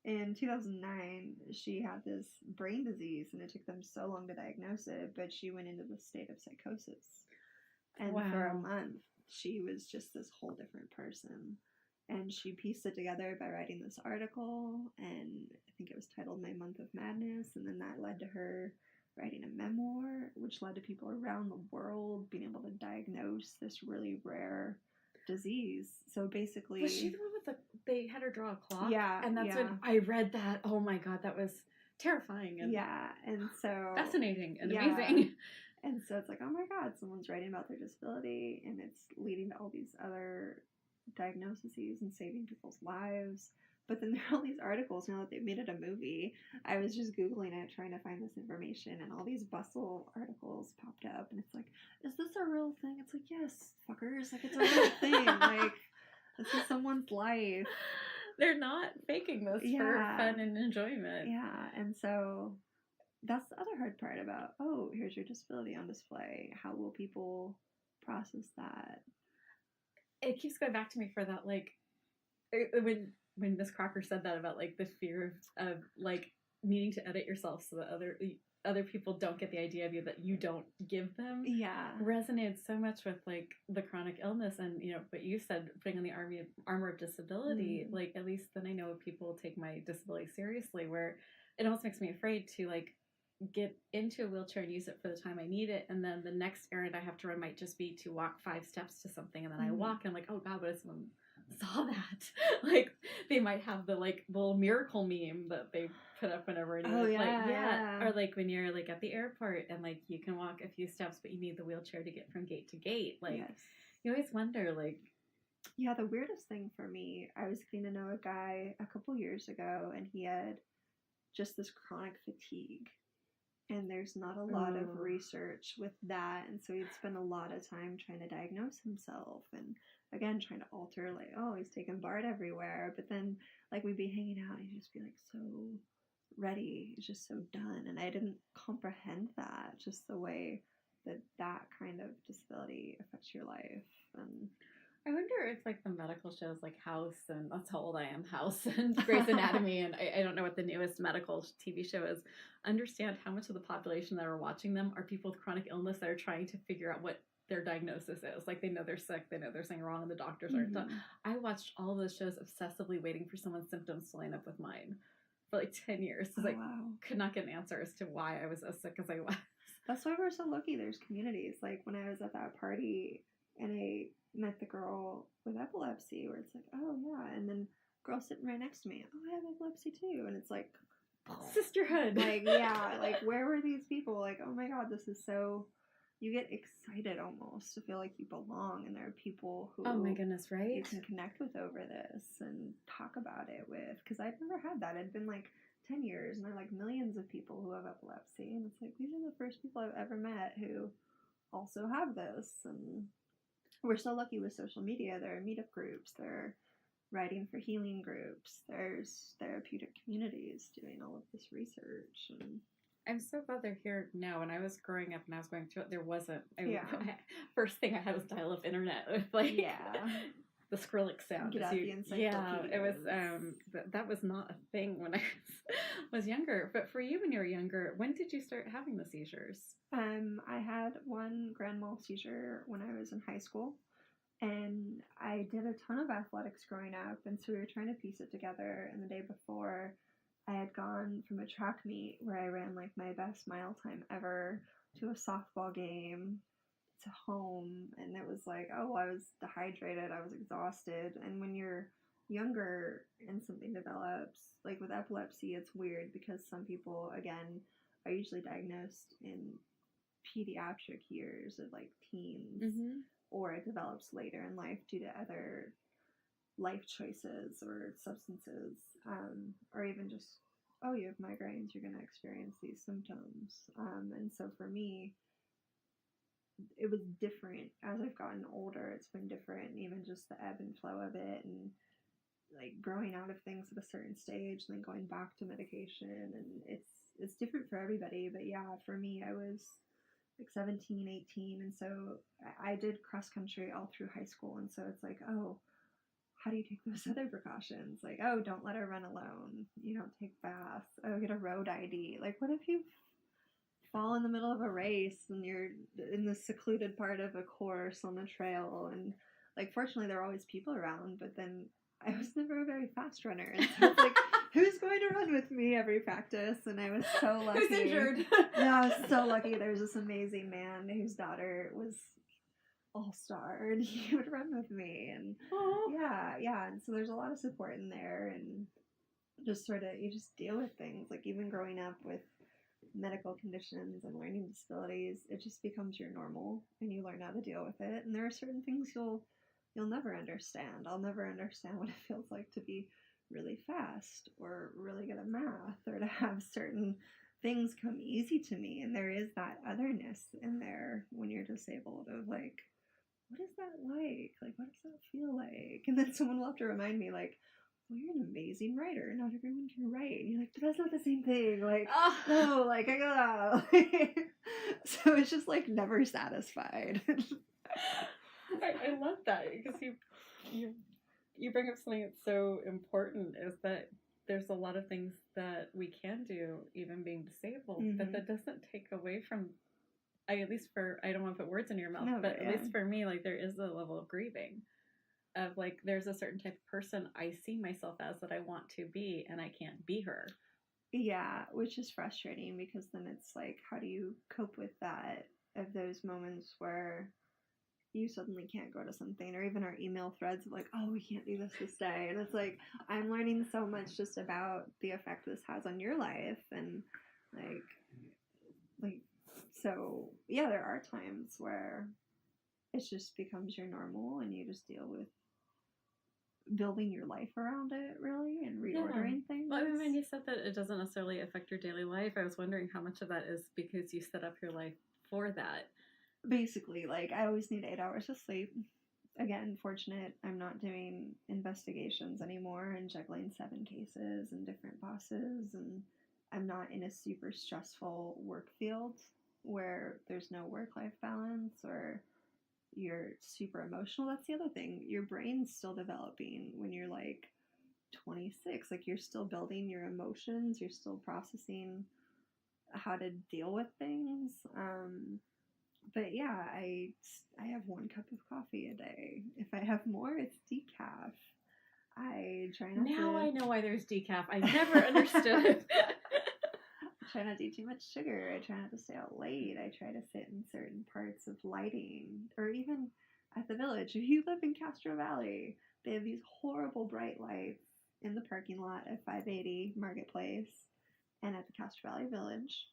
in 2009 she had this brain disease, and it took them so long to diagnose it, but she went into the state of psychosis, and for a month she was just this whole different person. And she pieced it together by writing this article, and I think it was titled My Month of Madness, and then that led to her writing a memoir, which led to people around the world being able to diagnose this really rare disease. So basically... Was she the one with they had her draw a clock? Yeah. And that's when I read that. Oh my god, that was terrifying. And and so... fascinating and amazing. And so it's like, oh my god, someone's writing about their disability, and it's leading to all these other diagnoses and saving people's lives. But then there are all these articles now that they've made it a movie. I was just Googling it, trying to find this information, and all these Bustle articles popped up, and it's like, is this a real thing? It's like, yes, fuckers, like, it's a real thing. Like, this is someone's life. They're not faking this for fun and enjoyment. Yeah, and so that's the other hard part about, oh, here's your disability on display. How will people process that? It keeps going back to me for that, like, when Miss Crocker said that about, like, the fear of like, needing to edit yourself so that other people don't get the idea of you that you don't give them. Yeah. Resonated so much with, like, the chronic illness and, you know, what you said, putting on the armor of disability. Like, at least then I know people take my disability seriously, where it almost makes me afraid to, like, get into a wheelchair and use it for the time I need it, and then the next errand I have to run might just be to walk 5 steps to something, and then I walk and I'm like, oh god, what if someone saw that? Like, they might have the, like, little miracle meme that they put up whenever or like when you're, like, at the airport and, like, you can walk a few steps but you need the wheelchair to get from gate to gate. Like, you always wonder, like, the weirdest thing for me, I was getting to know a guy a couple years ago, and he had just this chronic fatigue. And there's not a lot of research with that. And so he'd spend a lot of time trying to diagnose himself. And again, trying to alter, like, oh, he's taking BART everywhere. But then, like, we'd be hanging out and he'd just be, like, so ready. He's just so done. And I didn't comprehend that, just the way that kind of disability affects your life. And I wonder if, like, the medical shows like House, and that's how old I am, House and Grey's Anatomy, and I don't know what the newest medical TV show is, understand how much of the population that are watching them are people with chronic illness that are trying to figure out what their diagnosis is. Like, they know they're sick, they know there's something wrong, and the doctors aren't done. I watched all those shows obsessively waiting for someone's symptoms to line up with mine for like 10 years. Could not get an answer as to why I was as sick as I was. That's why we're so lucky there's communities. Like, when I was at that party and I met the girl with epilepsy, where it's like, oh yeah, and then girl sitting right next to me, oh, I have epilepsy too, and it's like, sisterhood. Like, yeah, like, where were these people? Like, oh my god, this is so, you get excited almost to feel like you belong, and there are people who, oh my goodness, right, you can connect with over this and talk about it with, because I'd never had that. It'd been like 10 years, and there are like millions of people who have epilepsy, and it's like, these are the first people I've ever met who also have this. And we're so lucky with social media. There are meetup groups, there are writing for healing groups, there's therapeutic communities doing all of this research. And I'm so glad they're here now. When I was growing up and I was going through it, there wasn't. First thing I had was dial-up internet with, like, the Skrillex sound. Get out the encyclopedias. It was, that was not a thing when I was younger. But for you, when you were younger, when did you start having the seizures? I had one grand mal seizure when I was in high school, and I did a ton of athletics growing up, and so we were trying to piece it together. And the day before, I had gone from a track meet where I ran, like, my best mile time ever to a softball game to home, and it was like, oh, I was dehydrated, I was exhausted. And when you're younger and something develops, like with epilepsy, it's weird because some people, again, are usually diagnosed in pediatric years of, like, teens, or it develops later in life due to other life choices or substances, or even just, oh, you have migraines, you're going to experience these symptoms. And so for me, it was different as I've gotten older. It's been different, even just the ebb and flow of it, and like growing out of things at a certain stage and then going back to medication, and it's different for everybody. But yeah, for me, I was like 17, 18, and so I did cross country all through high school, and so it's like, oh, how do you take those other precautions? Like, oh, don't let her run alone. You don't take baths. Oh, get a road ID. Like, what if you fall in the middle of a race and you're in the secluded part of a course on a trail? And like, fortunately, there are always people around, but then I was never a very fast runner. And so it's like, who's going to run with me every practice? And I was so lucky. Who's injured? Yeah, I was so lucky. There was this amazing man whose daughter was all-star, and he would run with me. And yeah, and so there's a lot of support in there, and just sort of, you just deal with things. Like, even growing up with medical conditions and learning disabilities, it just becomes your normal, and you learn how to deal with it. And there are certain things you'll never understand. I'll never understand what it feels like to be really fast or really good at math, or to have certain things come easy to me. And there is that otherness in there when you're disabled, of like, what is that like? Like, what does that feel like? And then someone will have to remind me, like, well, you're an amazing writer. Not everyone can write. And you're like, but that's not the same thing. Like, no, like, I gotta. So it's just like never satisfied. I love that, because you bring up something that's so important, is that there's a lot of things that we can do, even being disabled, but that doesn't take away from, I don't want to put words in your mouth, but at least for me, like, there is a level of grieving of like, there's a certain type of person I see myself as that I want to be, and I can't be her. Yeah, which is frustrating, because then it's like, how do you cope with that, of those moments where you suddenly can't go to something, or even our email threads of like, oh, we can't do this day. And it's like, I'm learning so much just about the effect this has on your life. And like, so yeah, there are times where it just becomes your normal, and you just deal with building your life around it, really, and reordering things. Well, I mean, when you said that it doesn't necessarily affect your daily life, I was wondering how much of that is because you set up your life for that. Basically, like, I always need 8 hours of sleep. Again, fortunate I'm not doing investigations anymore and juggling 7 cases and different bosses, and I'm not in a super stressful work field where there's no work-life balance, or you're super emotional. That's the other thing. Your brain's still developing when you're like 26. Like, you're still building your emotions. You're still processing how to deal with things. But yeah, I have 1 cup of coffee a day. If I have more, it's decaf. I try not to... Now I know why there's decaf. I never understood. I try not to eat too much sugar. I try not to stay out late. I try to sit in certain parts of lighting, or even at the Village. If you live in Castro Valley, they have these horrible bright lights in the parking lot at 580 Marketplace and at the Castro Valley Village.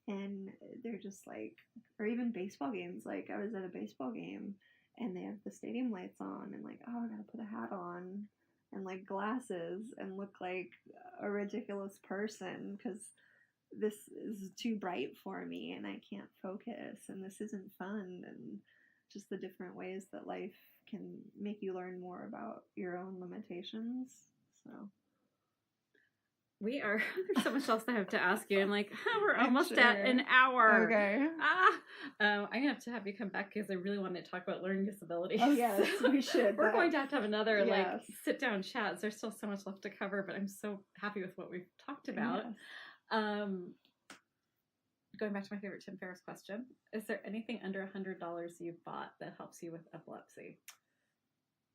And they're just like, or even baseball games. Like, I was at a baseball game and they have the stadium lights on, and like, oh, I gotta put a hat on and like glasses and look like a ridiculous person because this is too bright for me and I can't focus, and this isn't fun. And just the different ways that life can make you learn more about your own limitations. So there's so much else I have to ask you. I'm like, we're almost at an hour. Okay. I'm going to have you come back because I really want to talk about learning disabilities. Oh, yes, we should. We're going to have another like sit-down chats. There's still so much left to cover, but I'm so happy with what we've talked about. Yes. Going back to my favorite Tim Ferriss question, is there anything under $100 you've bought that helps you with epilepsy?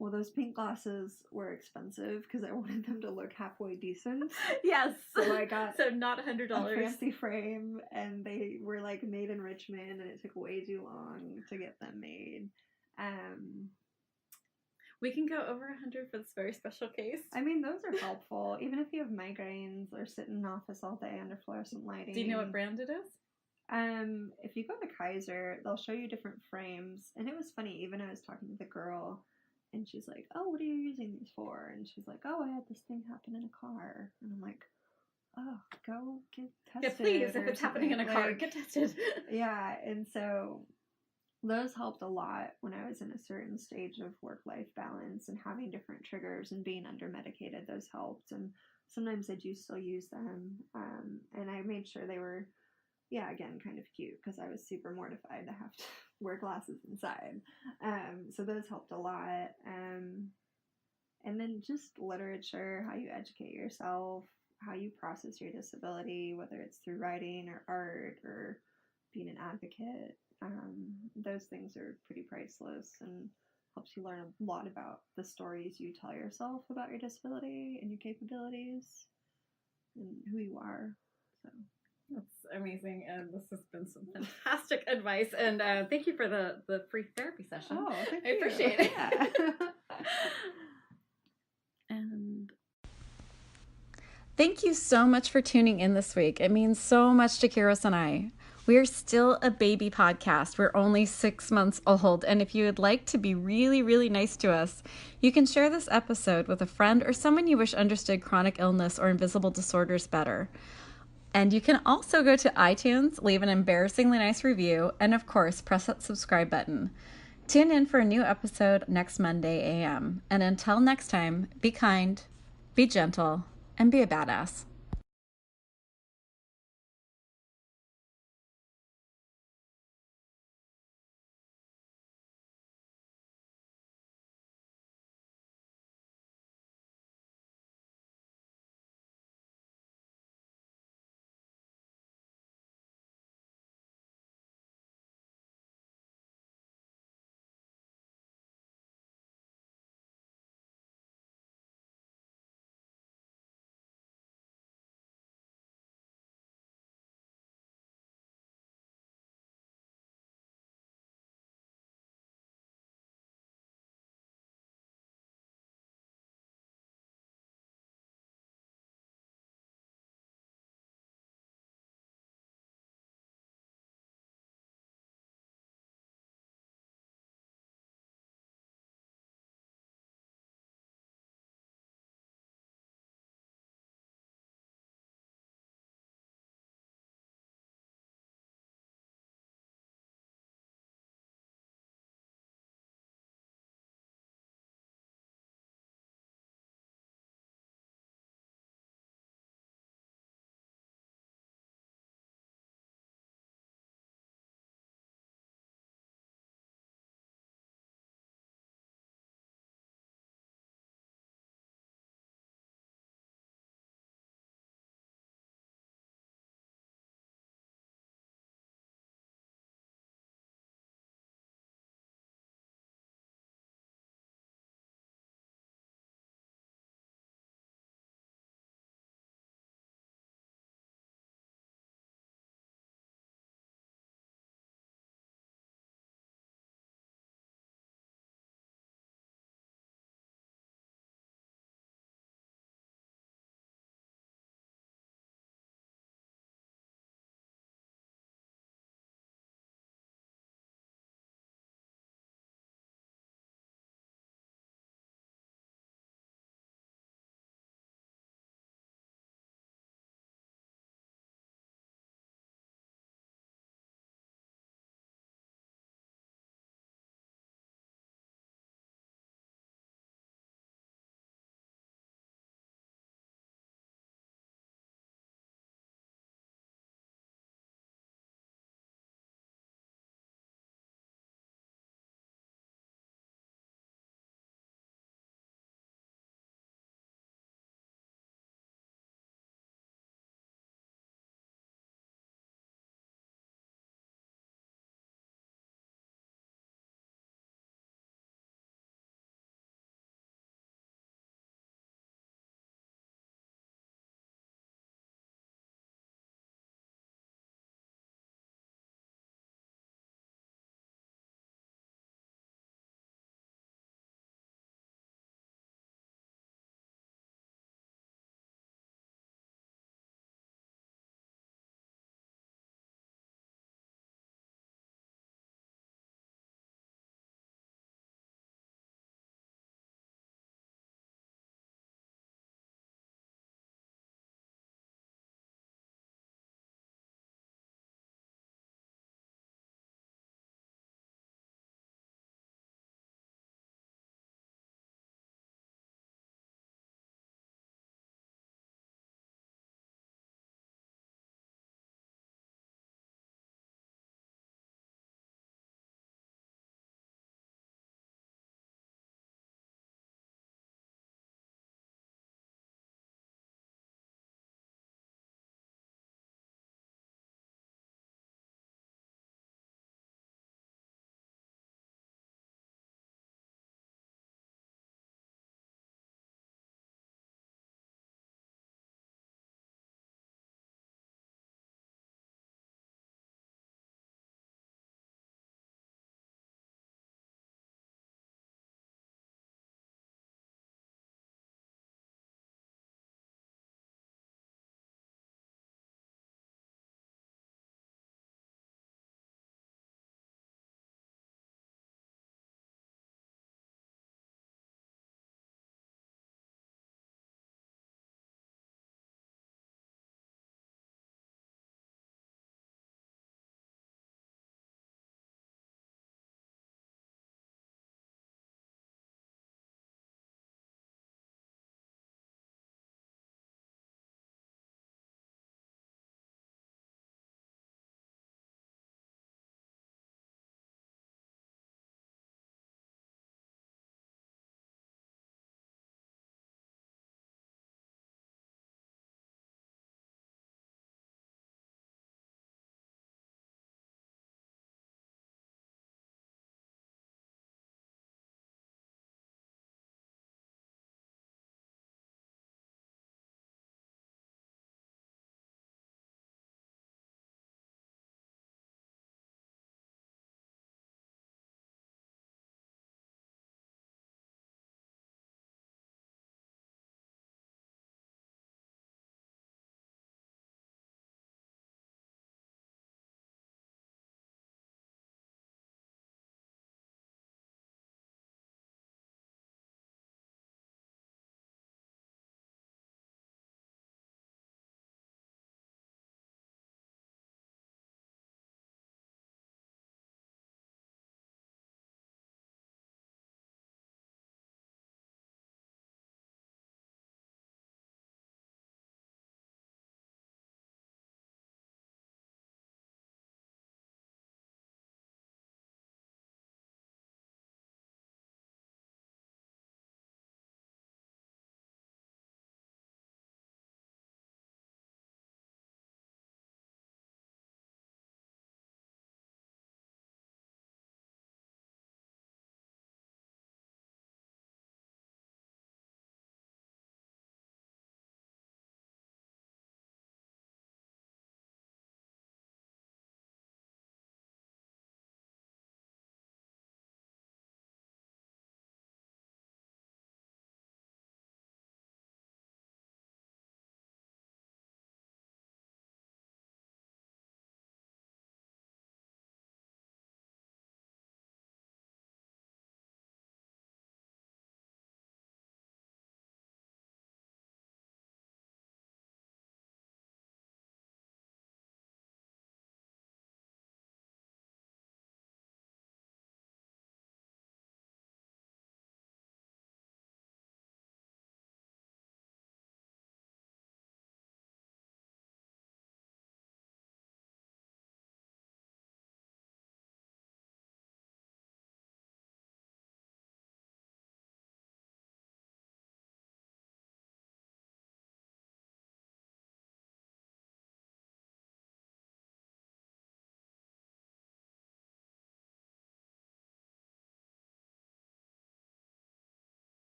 Well, those pink glasses were expensive because I wanted them to look halfway decent. Yes. So I got not $100. A fancy frame, and they were like made in Richmond, and it took way too long to get them made. We can go over 100 for this very special case. I mean, those are helpful, even if you have migraines or sit in an office all day under fluorescent lighting. Do you know what brand it is? If you go to Kaiser, they'll show you different frames. And it was funny, even I was talking to the girl and she's like, oh, what are you using these for? And she's like, oh, I had this thing happen in a car. And I'm like, oh, go get tested. Yeah, please, if it's happening in a car, get tested. Yeah, and so those helped a lot when I was in a certain stage of work-life balance and having different triggers and being under-medicated. Those helped, and sometimes I do still use them. And I made sure they were, yeah, again, kind of cute because I was super mortified to have to wear glasses inside. So those helped a lot. And then just literature, how you educate yourself, how you process your disability, whether it's through writing or art or being an advocate. Those things are pretty priceless and helps you learn a lot about the stories you tell yourself about your disability and your capabilities and who you are. So that's amazing, and this has been some fantastic advice. And thank you for the free therapy session. Oh, thank you. I appreciate it. Yeah. And thank you so much for tuning in this week. It means so much to Kiros and I. We are still a baby podcast. We're only 6 months old. And if you would like to be really, really nice to us, you can share this episode with a friend or someone you wish understood chronic illness or invisible disorders better. And you can also go to iTunes, leave an embarrassingly nice review, and of course, press that subscribe button. Tune in for a new episode next Monday a.m. And until next time, be kind, be gentle, and be a badass.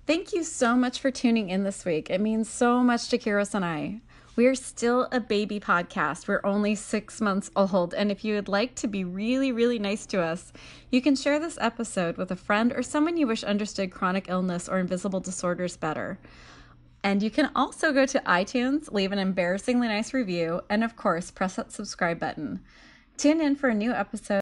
Thank you so much for tuning in this week. It means so much to Kiros and I. We are still a baby podcast. We're only 6 months old. And if you would like to be really, really nice to us, you can share this episode with a friend or someone you wish understood chronic illness or invisible disorders better. And you can also go to iTunes, leave an embarrassingly nice review, and of course, press that subscribe button. Tune in for a new episode